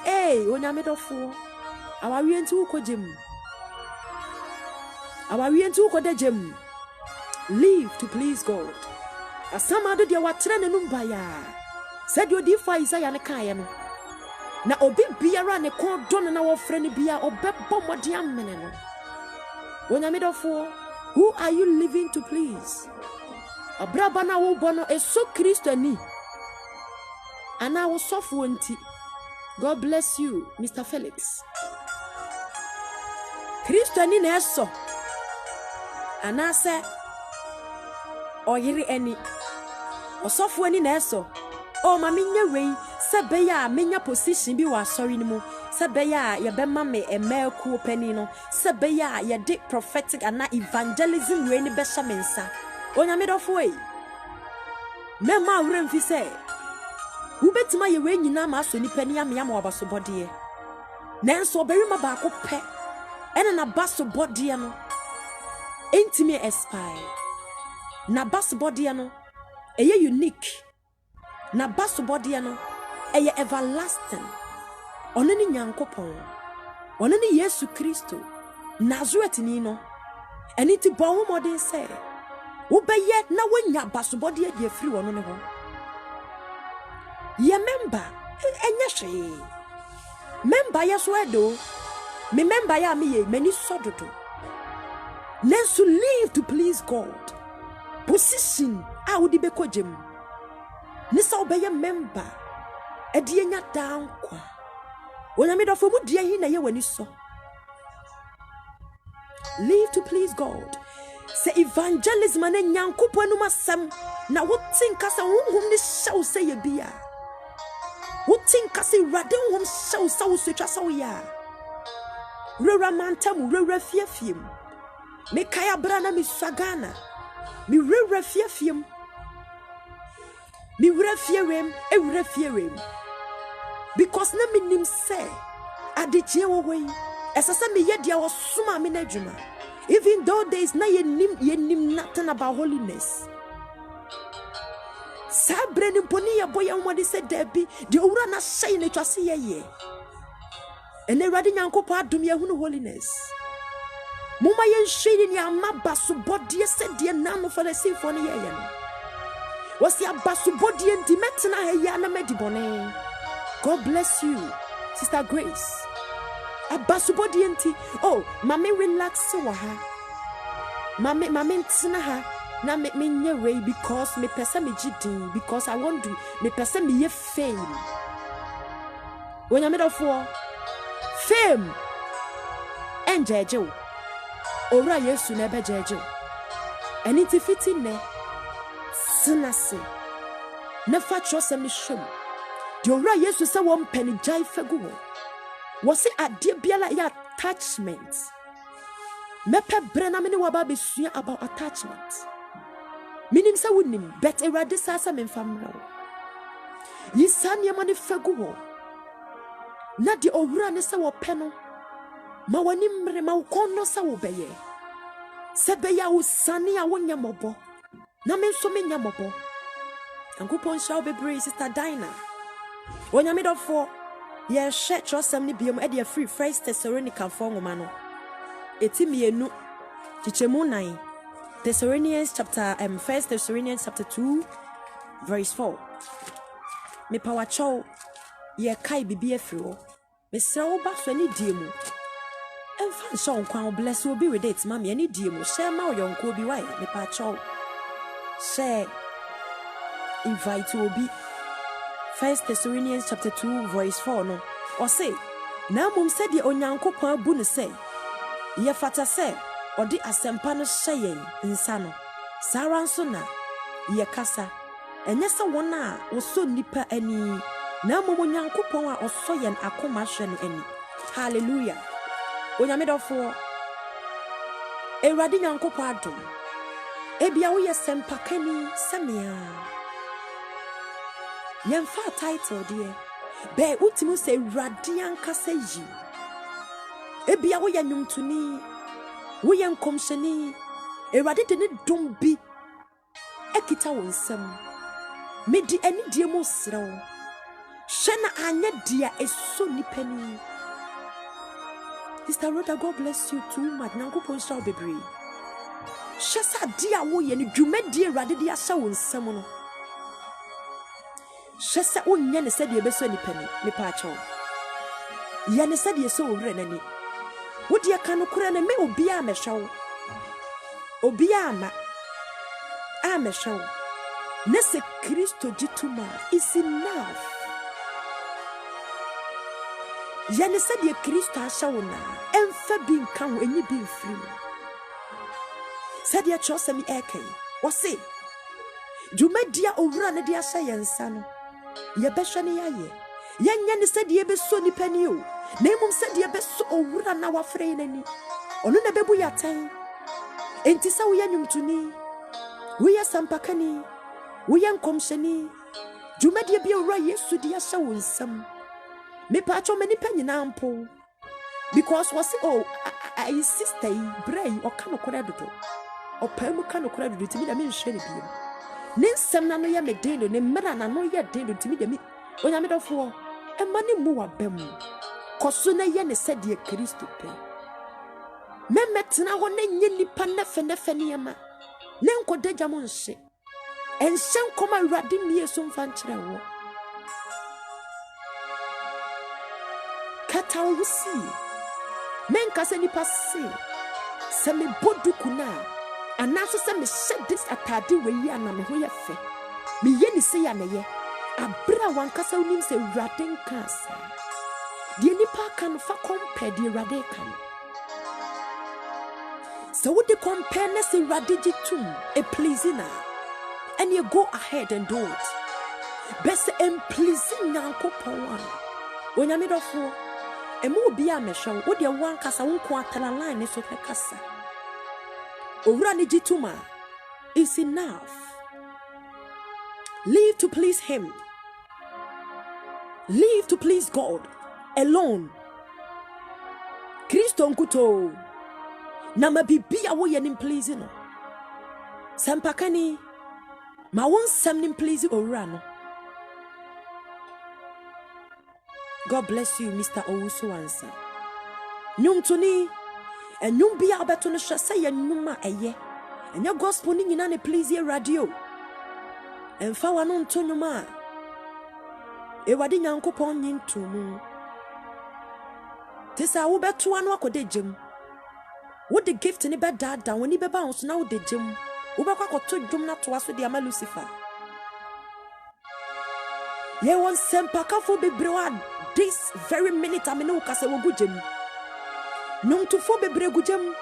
onyame dofo awawie nti ukogem awawie nti ukodegem. Live to please God. Asamado dia watre ne numba ya. Said you defa Isaiah ne kaye no. Na obi biara ne kon don na wo frɛ ne bia obebɔ mode amene no. Onyame dofo, who are you living to please? Abraba na wo bono eso Kristo ni. Ana wo sofo nti. God bless you, Mr. Felix. Kristo ni na eso. Ana se oyiri eni osofo ani na eso o ma menya wei se be ya menya position bi wa sorry ni mu se be ya ye be ma me emeku pani no se be ya ye de prophetic and evangelism we ni be sha mensa onyame dofo e me ma wure mfi se wo betima ye we nyina ma so ni pani ya ma wabaso bode nanso oberi ma ba ko pe ene na baso bode no intime expire na bass body no eye unique na bass body no eye everlasting ono ni nyankopon ono ni Yesu Kristo Nazareth ni no eni ti bo ho modern say wo beye na wanya bass body e free wono ne ho ye member enye hwe member yeso edo me member ya me ye mani sododo let's live to please God. Position a wodi be kogem ni sa obeye member e die nya down kwa onyame dofo mu die hi na ye wani so live to please God. Say evangelism na nyankopon no masem na wotin kasa honhom ni hyew say ye bia wotin kasa rade honhom hyew sa wo swetwa sa wo ya rura mantam rura fiafiem me kaya brana mi swagana mi rura fiafiem mi rura fiewem e rura fiewem because na minim say adechie wo we esasa me yedia wo suma me na adwuma even though there is na yenim nothing about holiness sabre ni poni ya boya umodi se debi de owura na hye ne twase ye ene radi nyankopɔ adom ye hunu holiness muma yen hye ni amaba so body se de na no falasi fo ne ye no wasi abaso body enti metena ha ya na medibone. God bless you, Sister Grace. Abaso body enti oh mama relax wa ha mama ntina ha na me nye way because me pesa me gidin because I want to me pesa me ye fame when I'm for fame and jeje ora Yesu na be jeje eni ti fiti ne sinase na fa trose me hwem de ora Yesu se wo mpani jai fagu wo was it ade biala ya attachment mepe brena me ne wa ba besua about attachment minim sa wonim bet erade sasa me famra yisania mane fagu wo na de owura ne se wo pe no ma wani mre ma ukono sa wo beye se beya wo sane a wonya mobo na me nso me nya mobo ankopon shaw bebre Sister Dinah wonya me dofo ye hye trosam ni biom e de free First Thessalonians 4 ngoma no etimienu chichemu 9 Thessalonians chapter 1 Thessalonians chapter 2 verse 4 me power chow ye kai bibie free me srawo ba so ni diemu emfa so nkwan bless obi with it ma me ni diemu share ma oyonko bi why me pa chow share invite obi 1 Thessalonians chapter 2 verse 4 no or say na mum said ye onyankopon abu ne say ye fata say odi asempa no hyeyen nsa no saran so na ye kasa Enye se won a oso nipa ani na momo Nyankopon a oso yen akoma hwe no ani. Hallelujah. Onyamedofo Ewurade Nyankopon adom. Ebia wo ye sempakani semia. Yemfa title dear. Be ultimu se Ewurade ankasa yi. Ebia wo ye nwumtuni. Wo ye nkomhyeni. Ewurade de ne dom bi ekita wo nsam. Medi ani die mo srew. Shena anya dia eso nipani. Sister Rhoda, God bless you too much. Nyankopon shall be brave. Shesa dia wo ye ni dwumadi Ewurade dia sha wo nsam no. Shesa onye ne se de beso nipani. Me pa acho. Ye ne se de so owre nani. Wo dia ka no kura na me obi a me hwa wo. Obi a ma a me hwa wo. Nese Kristo jituma is enough. Yane said ye Kristo ashawona emfa bi nka ho enyi bi mfiri. Said ye chose me eken. Wo se dwumadia owura ne de ahya yensa no. Ye behwe ne yaye. Yenye ne said ye beso nipa ni o. Na emum said ye beso owura na wafre nani. Ono na bebu yaten. Enti sa wo yanyumtuni. Wo ye sampakani. Wo ye nkomhyeni. Dwumadia bi owura Yesu de ahya wo nsam. Me pacho many penny nampo. Because was oh I sister bray or cano corredo. Or pemu cano corredo to me the min shady beam. Nin sem no ya me dendo, ne mera na no ya dendo to me the me. When I made of war, a money more bemu. Cosuna yen said ye Christo pay. Me metina one yenny panefenefeniama. Nenko de jamon she. And shem come a radim ye some fanchra. Kata wo si menka se nipa se me bodu kuna anaso se me shed this atade we yi ana me ho ye fe me ye ni se ya na ye abra wankasa unim se Ewurade nkasa de nipa kan fa compare de Ewurade kan so wo de compare na se Ewurade jitum e pleasing na and you go ahead and do it best em pleasing Nyankopon onyamedofo emu bia mehwe wo de wan kasa wo nko atala line ne so kasa owura ne gituma is enough. Live to please him. Live to please God alone. Kristo nkuto na mabibia wo ye nim please no sampakani ma won sam nim please owura no. God bless you, Mr. Owusu Ansa. Nyum tuni, and nyum biya abeto no shase ya nyuma eye. And your gospel ni nyina ne please ye radio. And fa wano nto nyuma. Ewade Nyankopon nyinto mu. Tesa wo beto anu akode gem. Wo the gift ni be dada woni be ba onso na wo de gem. Wo be kwakoto dwom na to aso de ama Lucifer. Ye won sempakafo bebrewa this very minute I mean ukase wo gujem. Num to fo bebre gujem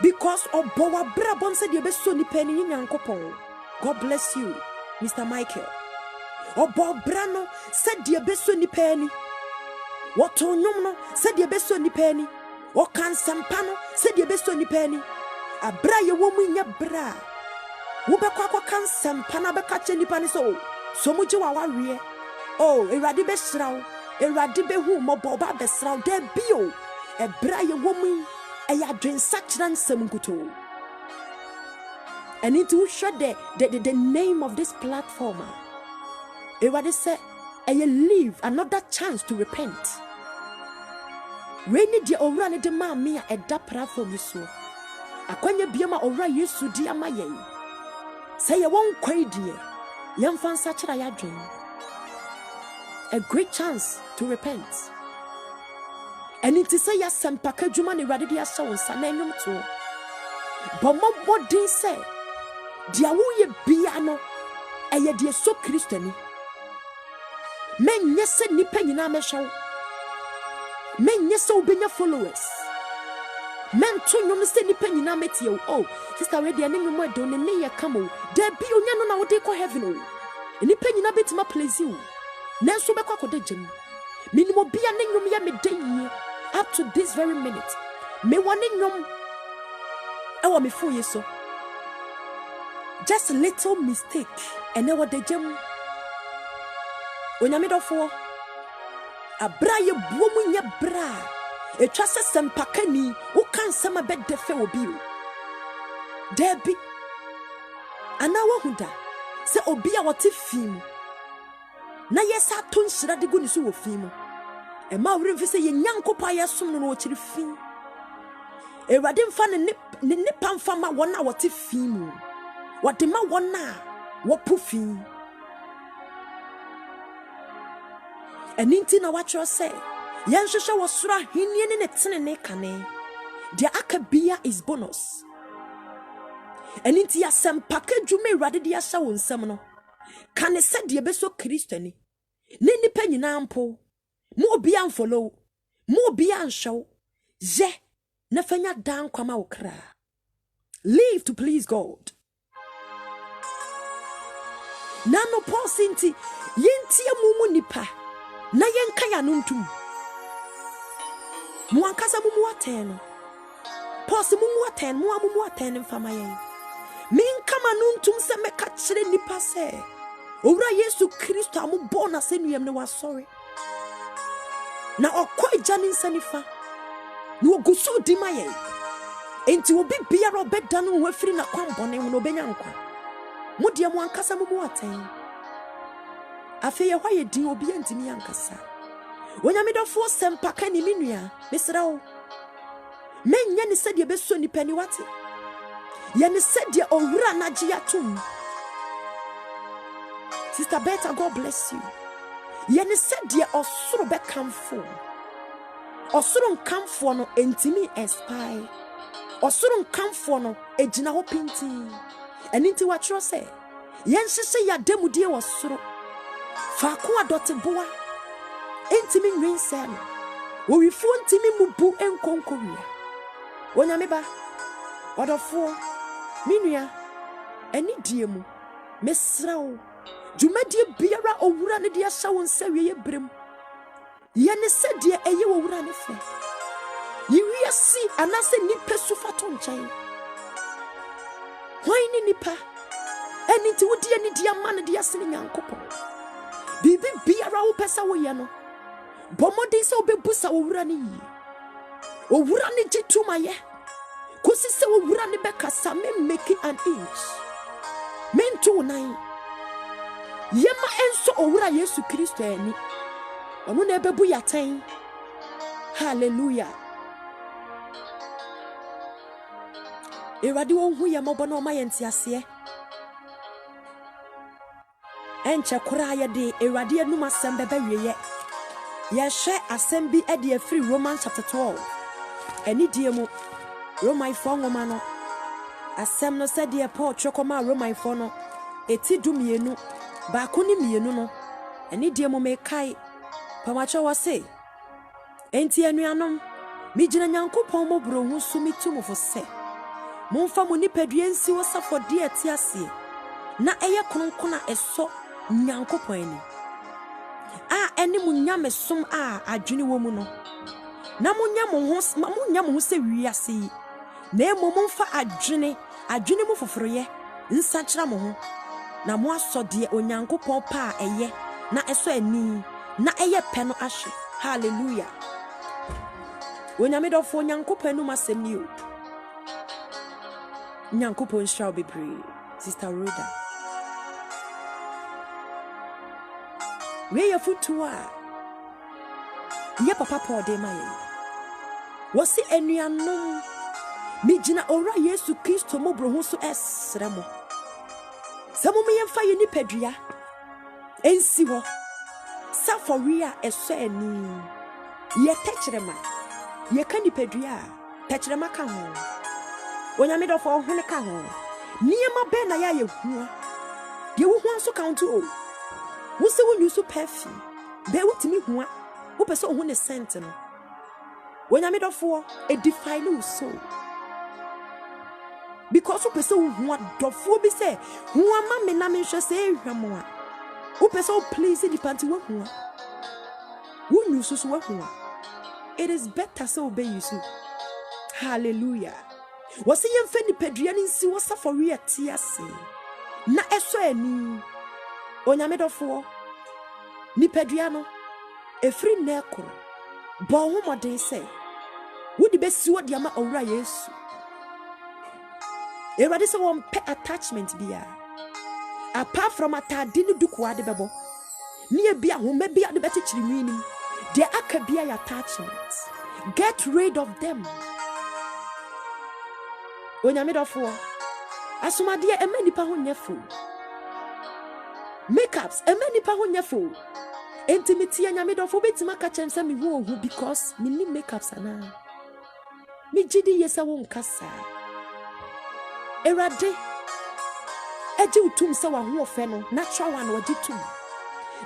because of bowa brabon said ye be so ni penny Nyankopon. God bless you, Mr. Michael. Obo brano said ye be so ni penny. What onyum no said ye be so ni penny. O kan sampano said ye be so ni penny. Abra ye wo mu nya bra. Wo be kwa kan sampana be ka che ni pani so muji wa wawe. Oh, Ewurade be sraw. Ewurade be hu mobo ba be sraw de bio. Ebra ye wo mu e ya dwen sakran sam nkuto. And it will show the name of this platform. Ewurade say you leave another chance to repent. We need the owura ne de ma me a da platform so. Akwanya biama owura Yesu di amaye. Say you won kwai die. Yamfan sachira ya dwen. A great chance to repent. And it is say ya sempaka dwuma ne Ewurade dia sha won sa na enum to. But mo body say dia wo ye bia no eye dia so Kristoni. Men nyese nipa nyina mehwe. Men nyese obenya followers. Men to nyom se nipa nyina metie. Oh, sister we dia ne nyom do ne ye kamo. Da bi onya no na wo de ko heaven o. nipa nyina betima please you nanso be kwa koda gem minimo bia ne nwom ya medanye up to this very minute me wone nwom ewo me fo yeso just a little mistake and ewo de gem onyamedofo abra ye buomu nya bra etwa se sempakani wo kan sama bedefe obi o debi ana wahuda se obi a wote fim na yesa to nhyira de gu ni so wo fim e ma wure mfi se ye nyankopa yesom no wo kiri fim ewade mfa ne nipa mfa ma wona wote fim wode ma wona wo pu fim eninti na watcho se yenhwehwe wo sura henie ne tene ne kane dia akabia is bonus eninti ya sempaka dwuma ewade dia hya wo nsam no kane se de beso kristoni ne nipa nyina mpo mo obi anfollow mo obi anhwew je na fanya dan kwama wo kra live to please God nano posinti yentie mumu nipa na yenka ya nuntum mo ankasa mumu aten posi mumu aten mo amumu aten mfama yen min kama nuntum se meka kire nipa se owura Yesu Kristo amu bona senuam ne wasori na okoi jani nsanifa no ogusu di maye enti obi biara obeda no ho afiri na kwambone no obenya nkwa mo de mo ankasa mumu aten afi ye hwa ye din obi antimi ankasa wonyamedofo sempaka ni minua mesra wo menye ne sede beso nipa ni wate ye ne sede owura na gye atum Sister Beta, God bless you. Ye ne sede osoro be kamfo osoro nkamfo no entimi espy osoro nkamfo no ejina ho pinti eninti watro se ye nhese ya demudie osoro fa ko adote boa entimi nwense no wo wifu ntimi mubu enkonkowia wonyame ba wadofo minua eni die mu mesrawo dwumadie biara owura ne dia hya won sawie ye brem ye ne sedie eye owura ne fe yiwiasi anase nipa sufato nkyɛn hwan ni nipa eni ti wodi ani dia man dia sene nyankopɔn bibi biara wo pesa wo ye no bomodi se obebusa owura ne yi owura ne gituma ye kosi se owura ne bekasa me make an inch mento nine yema enso owura Yesu Kristo ani onu na ebebu yaten hallelujah ewade wo hu yema obo na o mayenti ase enche kura ye de ewade anum asem bebe wiye ye hwe asem bi e de afri Romans chapter 12 eni die mu Romai fo ngoma no asem no se de Paul twekoma Romai fo no eti dumienu ba ko ni mienu no eni die mu me kai pamacho wose enti anuanom mi gina nyankopon mobro hu so mitum fo se momfa mo nipadua nsi wo safode ati ase na eye kronkona eso nyankopon ani eni munyame som adwene wo mu no na munyam ho se wiase na momfa adwene mu foforoye nsa kira mo ho na mo asode onyankopon pa eye na eso ani na eye pe no ahwe hallelujah wonyamedofo nyankopon no masem ni o nyankopon shall be praised Sister Rhoda we ya futua ye papa Paul de maye wosi enuanom mi gina ora Yesu Kristo mo bro ho so esremo samo me yemfa ye nipadua ensi ho saforia eso ani ye techrema ye ka nipadua techrema ka ho onyamedofo hone ka ho niema be na ya ye hua ye wo hua so count o wo se wo nyusu perfume be wotimi hua wo pese wo ne scent no onyamedofo e define wo soul because wo pese wo hua dofo bi se hua ma me na me hwe se ehwamo a Upeso please the panty one. Who knew so one? It is better so obey you. Hallelujah. Was he young Fanny Pedrian in see what's for real tears? Na eso eni. Onyamedo for ni Pedriano. A free neko. Bon woman they say. Would the best what yama ora yes? A radical one pet attachment be. Apart from a tadini do quad bebo. Near beer who may be at the better meaning. There are be attachments. Get rid of them. Onyame for asoma de e mani pa ho nyefo makeups e mani pa ho nyefo intimity anyame do for betima ka chem se me wo hu because me ni makeups ana me gidi yesa wo nkasa erade eji utum se wa ho ofe no natural one wo ditum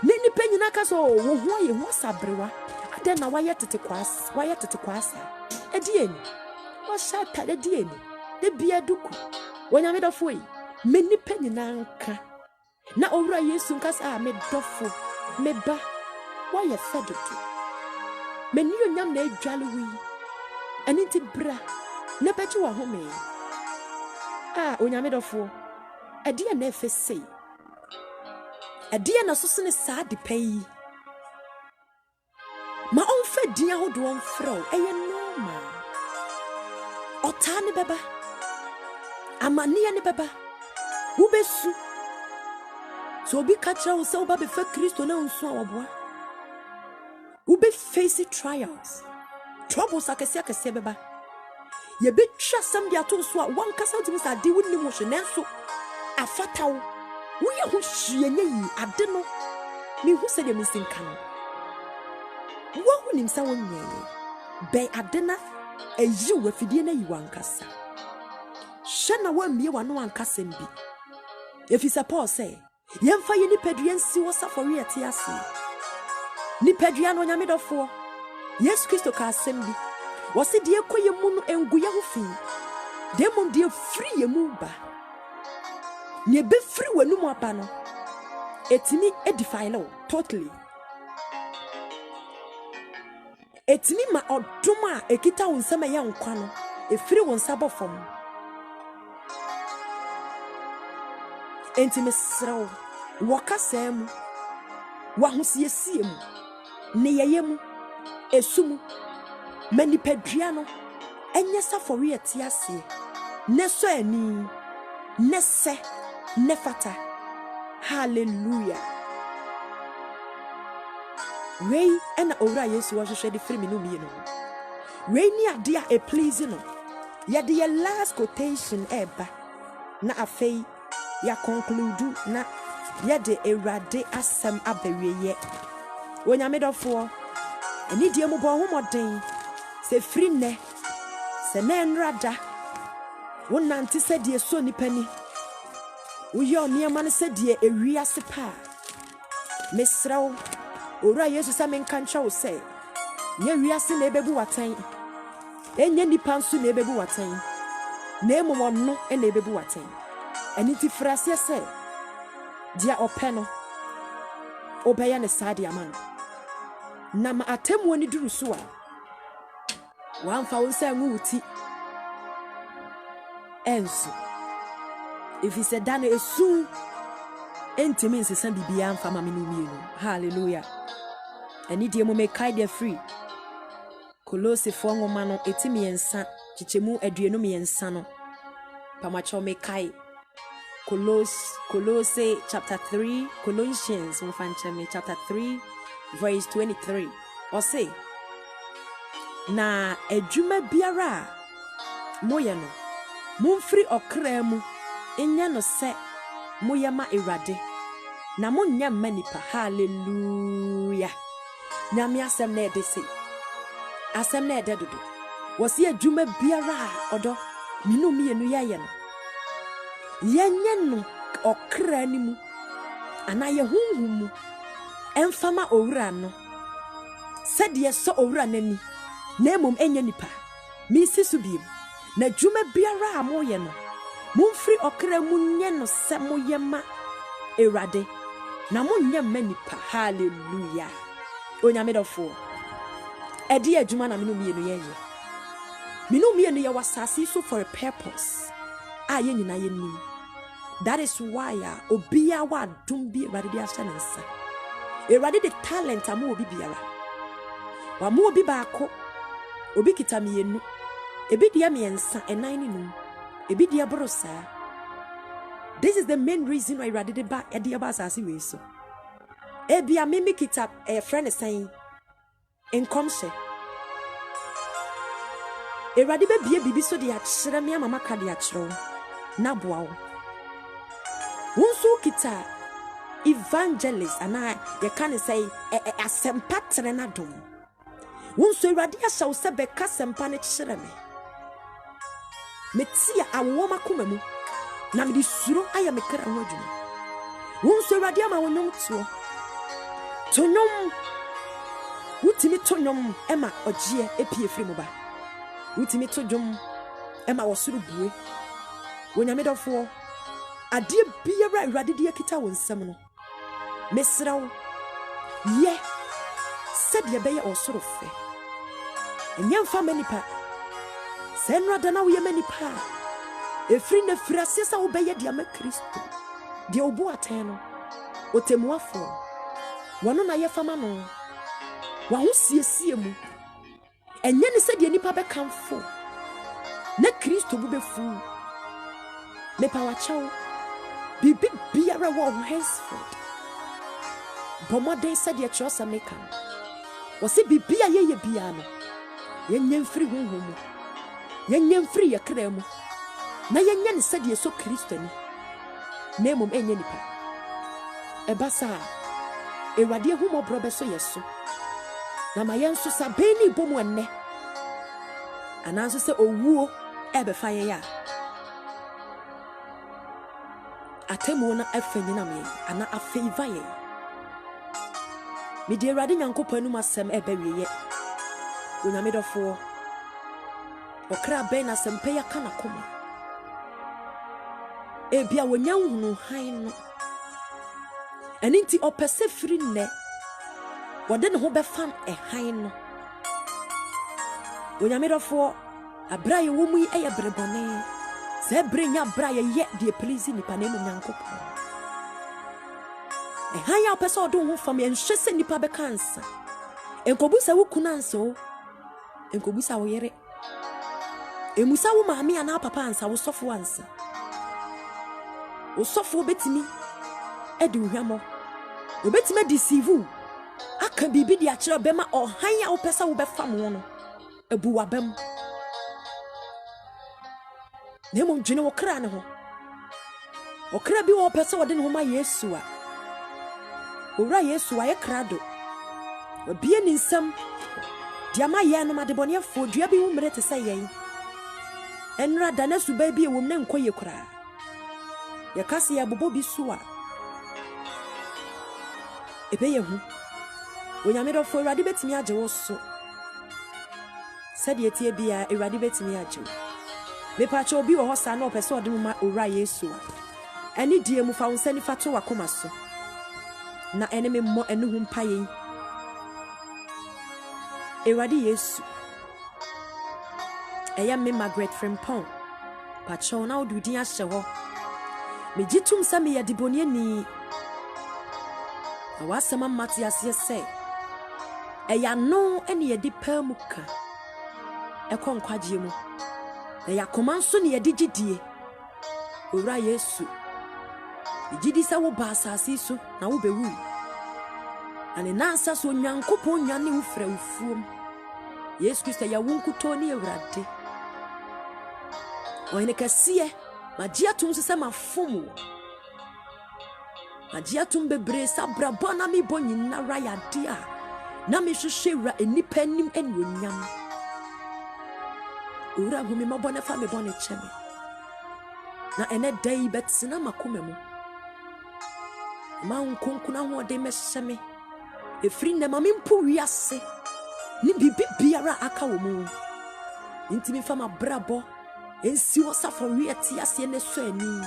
ni ni penyina ka so wo ho ye ho sabrewa ade na waye tete kwasa edi eni wo sha tade di eni de bia duku wonyame dofo yi meni penyina nka na owura Yesu nkasa me dofo me ba why fedoto meni onyam na adwale wi ani ti bra na beji wa ho me onyame dofo ade na efese ade na soso ne saa de pai ma on fa dia hodo on fro eye normal otane beba amania ne baba ubesu so obi kacha wo se oba be fa Kristo na nso awoboa ube face trials troubles akese beba ye be twa sam dia to so a wan kasa timi sa de wonni mo hwe nanso afatawo wo ye ho hwie nya yi ade no me hu se de me sinka no wo hu nim sa wonye be ade na eyi wo afidie na yi wan kasa shana wa mie wa no ankasem bi efisa Paul say yemfa ye ni padua nsi wo safori ete ase ni padua no nyame dofo Yesu Kristo ka asem bi wo se de ekoye mu no enguye ho fi de mum de free ye mu ba ne be free wanu mu apa no etimi edify lo totally etimi ma odom a ekita wo nsema ye nkwa no e free wo nsaba fom Enti mesraw wakasem wahosiesiem ne yeyem esum manipadua no enye safori etiase ne so ani ne se ne fata hallelujah wei ena owura Yesu wa hwehwe de free me no mie no wei ni ade a please no ye de last quotation eba na afei ya conclude na ye de Ewurade asem abaweye wonyame dofo eni die mu bo homoden se free ne se na enrada wonante se die so nipani uyo niema ne se die ewiase pa mesrawo owura Yesu sa men kan chawo se nye wiase na ebebu watan enye nipa nso na ebebu watan na emu no na ebebu watan eni ti frase se dia openo obeya ne sade amano na ma atemu ani duru so a wanfa wonsa nwuti enso if he said dane esu entimi nsesa bibia amfa ma me no mienu hallelujah eni die mo make kai free Kolose fo nwoma no etimi ensa chichemu aduenu me ensa no pamacho make kai Colossae chapter 3, Colossians chapter 3 verse 23. Or say, na edwuma biara moye no mumfiri okra mu enya no se moyema Ewurade na monnya manipa hallelujah nyame asem na ede se asem na ede dodo wo se edwuma biara odo minu mienu yaye no yenye no okra ni mu ana ye hunhum mu emfama owura no sede so owura nani na emom enya nipa mi sisu biem na dwuma biara amoye no mumfiri okra mu nye no se moyema Ewurade na monye manipa. Hallelujah. Onyamedofo. Edi adwuma na menu mienu yeye. Menu mienu ye wasasi so for a purpose. Aye nyina ye nim. That is why obia wa dum bi Awurade de ahyɛ ne nsa. Awurade de talent amu obi biara. Wa mu obi baako. Obi kita mienu. Ebi dia miensa enan ni num. Ebi dia brosa. This is the main reason why Awurade de ba edi aba asase we so. Ebia mimi kita friend saying enkomhye. Awurade be bie bibi so de akyerɛ me amama ka de akyerɛ wo. Na boa wo. Wonso kita evangelist ana ye can say asempa tere na dom. Wonso Awurade ahyɛ wo sɛ bɛka sempa ne kyerɛ me. Metia awo makoma mu na me di suro aya me kra ho adwuma. Wonso Awurade ama wonyom tuo. Tonyom wutimi tonyom ema ogye epie firi mu ba. Wutimi tonyom ema wosoro bue. Wonyamedofo ade biara Awurade de akita wo nsam no. Mesra wo ye sɛdeɛ bɛyɛ ɔsoro fɛ. Ɛnyɛ mfa manipa. Sɛ nrada na wo yɛ manipa. Efiri na fira sesa wo bɛyɛ de ama Kristo. De obu atɛn no. Otemuafo. Wano na yɛ fama no. Wa ho siesie mu. Ɛnyɛ ne sɛdeɛ nipa bɛkamfo. Na Kristo bu bɛfu. Mepa wakyɛw. Bibi biara wo henceforth. Bomoden sɛdeɛ kyerɛsɛ meka. Wɔse bibia yɛyɛ bia no. Yɛnyɛ mfiri honhom mu. Yɛnyɛ mfiri yɛkra mu. Na yɛnyɛ ne sɛdeɛ so Kristo ni. Na mmom ɛnyɛ nipa. Ɛba saa Awurade ahumɔborɔ bɛso yɛ so. Na ma yɛn so sa bɛni bomu ennɛ. Ananso sɛ owuo ɛbɛfa yɛ ya. Atemu na afanyina me ana afeiva yɛ. Me de Awurade Nyankopɔn anum asɛm ɛbɛwiye. Onyamedɔfo. Okra bɛn na sɛmpa ya kana koma. Ebia wonya hunu han no. Ɛni nti ɔpɛsɛ firi nnɛ. Wɔde ne ho bɛfam ɛhan no. Onyamedɔfo abra yɛ wɔ mu yi ɛyɛ berebɔne. Sɛ brenya abra yɛ de please nipa na emu Nyankopɔn. Ɛhan ya ɔpɛsɛ ɔdo ho fam yɛnhwɛ sɛ nipa bɛkansa. Enkobusa wo kunansa o. Enkobusa wo yere. Emusa wo maami ana papa ansa wo sɔfo ansa. Wo sɔfo betimi edi hwamo. Obetimi deceive. Aka bibi di akyerɛ bɛma ɔhan ya ɔpɛsɛ wo bɛfam wo no. Ebu wabam. Nemo dwene wo kra ne ho. Okra bi wo pɛsɛ wɔde ne ho ma Yesu a. Owura Yesu ayɛ krado. Obie ne nsam. Dia ma yɛ no madebɔneɛfo dua bi wo mmere te sɛ yɛn. Enra da na suba bi ewom na nkɔyɛ kra. Yɛ kase yɛ bobo bi so a. Ebe yɛ hu. Onyamedɔfo Awurade betimi agye wo so. Sɛdeɛ tie bia Awurade betimi agye wo. Mepacha obi wɔ hɔ sa na ɔpɛ sɛ ɔde mu ma Owura Yesu a. Ɛne die mu fa wo nsa nifa to wakoma so. Na ɛne me mmɔ ɛne ho mpa yɛn. Awurade Yesu. Ɛyɛ me Margaret Frimpong. Pacho na wode din ahyɛ hɔ. Megye tum sɛ meyɛ debɔneani. Na wasɛm amate aseɛ sɛ ɛyɛ no ɛne yɛde paa mu ka. Ɛkɔ nkwagye mu. Na yakoma nso ne yɛde gyidie. Owura Yesu. Gyidi sɛ wo ba asase so na wo bewu. Ane nansa so Nyankopɔn nyane wo fra ufuom. Yesu Kristo ya wo nkuto ne Awurade. Ɔhene kɛseɛ, magye atom sɛ mafom wo. Magye atom bebree sɛ abrabɔ na mebɔ nyinara yɛade a na mehwehwɛ wura enipa anim anuonyam. Owura hu me mabɔ ne fa me bɔ ne kyɛ me. Na ɛnɛ da yi bɛtena makoma mu. Ma nkonkona ho ɔde mɛhyɛ me. Efiri na ma mempo wiase. Ni bibi biara aka wo mu. Ntimi fa mabrabɔ. Ensi wo safo wiete ase ne so ani.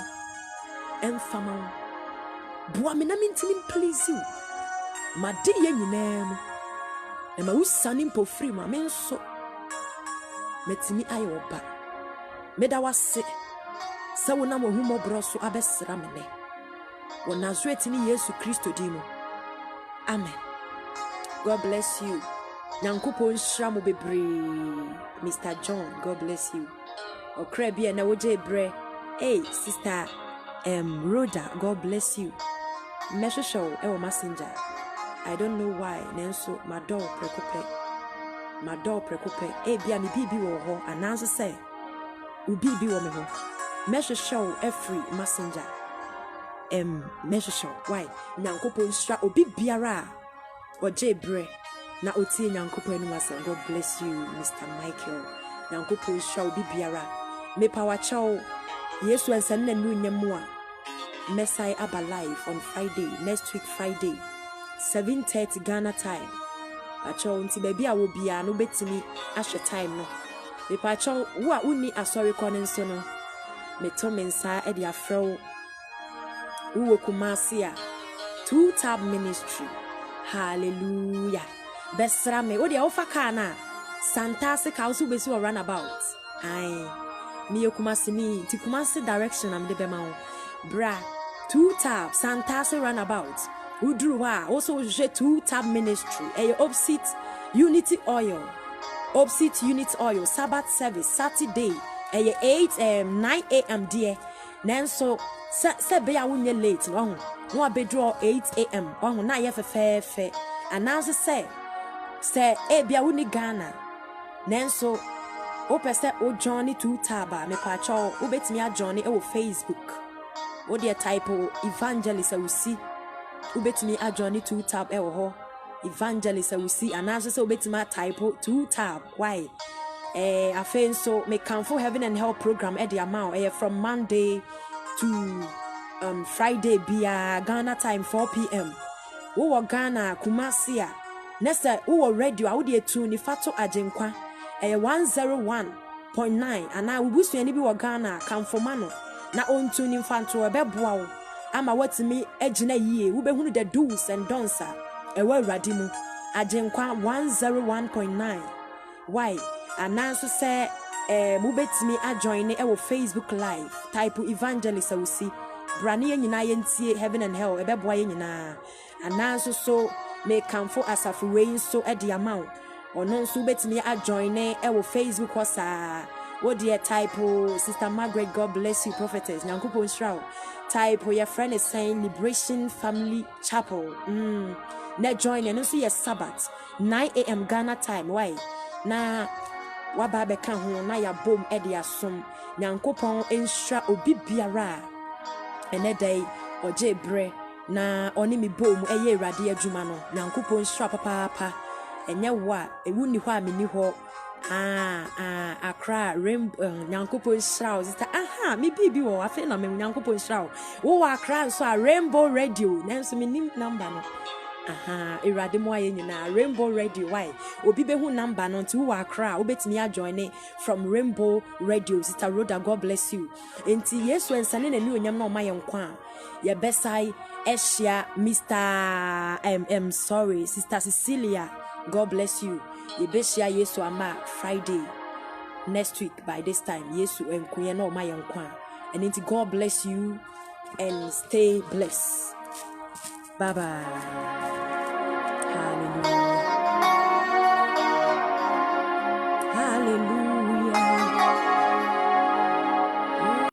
Emfama wo. Boa me na mintimi please you. Ma de ye nyinaa mu. Na ma usane mpofiri ma me nso. Metimi aye oba. Meda wase. Sa wona mo humobro so abesra me ne. Wo Nazareth ni Yesu Kristo dimo. Amen. God bless you. Nyankopon shira mo bebre. Mr. John, God bless you. Okra bia na woje bre. Hey, sister Rhoda, God bless you. Message show ewo messenger. I don't know why. Nenso my door prekope. Eh bia mi bibi wo ho ananso say. U bibi wo me ho. Message show every messenger. Message show. Why? Nyankopon shira obi biara. Oje bre. Na otie Nyankopon enu asem. God bless you, Mr. Michael. Nyankopon shira obi biara. Me power chow. Yesu ensan na nu nyamua. Messiah Abba live on Friday, next week Friday, 7:30 Ghana time. Pacho nti baby a wo bia no betimi ahwe time no. Me pacho wo a uni asori kone nso no. Me to mensa e dia frɛ wo Kumasi a 2-tab ministry. Hallelujah. Besra me wo dia wo fa car na Santase ka wo besi wo runabout. Ai. Me Kumasi ni ti Kumasi direction am de bema wo. Bra 2-tab Santase runabout. Udruwa also je 2-tab ministry. Opposite Unity Oil. Opposite Unity Oil. Sabbath service Saturday. 9 a.m. dear. Nanso se be ya wunye late no ho be draw 8 a.m. Ho na ye fe announce say e bia wuni Ghana. Nanso o pese o journey 2-tab me pa cho o betimi a journey e wo Facebook. O de type evangelist a usi ubetimi a journey 2-tab e wo ho evangelist a usi ananso se ubetimi a type 2-tab. Why afen so me Camfo Heaven and Hell program e the amount from Monday to Friday bia Ghana time 4 p.m. wo Ghana Kumasi a nese wo radio a wo de tune ni fato agenkwa 101.9 ana wo busu ani bi wo Ghana Camfo mano na ontu ni mfanto ebeboa wo ama watimi agina yie wo behunu the do's and don'ts ewa awurade mu agenkwa 101.9. Why ananso say mo betimi a join e wo Facebook live type evangelist a wusi brane ye nyina ye ntie Heaven and Hell ebeboa ye nyina ananso so me Camfo asafu we so e de amount ono nso betimi a join e wo Facebook hosa. What dear type Sister Margaret, God bless you, prophetess. Nyankopon shraw. Type your friend is saying Liberation Family Chapel. Na join and also your Sabbath 9 a.m. Ghana time. Why? Na wababe kan ho na ya bom e dia som. Nyankopon enshra obi biara. Ene day oje bre na oni mi bom eye awurade adwuma no. Nyankopon shra papa. Enye wa ewu ni ho a meni ho. Accra Rainbow Nyankopon shraw sister me bibi wo afi na me Nyankopon shraw wo Accra so a Rainbow Radio nanso me nim number no irade mo aye nyina Rainbow Radio. Why obi be hu number no nti wo Accra obetimi a join from Rainbow Radio. Sister Rhoda, God bless you. Enti Yesu ensane na ni onyam na omaye nkwa ye besai ehia Mr. sorry Sister Cecilia, God bless you. Yebeshia Yesu ama Friday next week by this time. Yesu enkuye na omaye nkwa. And into God bless you and stay blessed. Bye bye. Hallelujah. Hallelujah.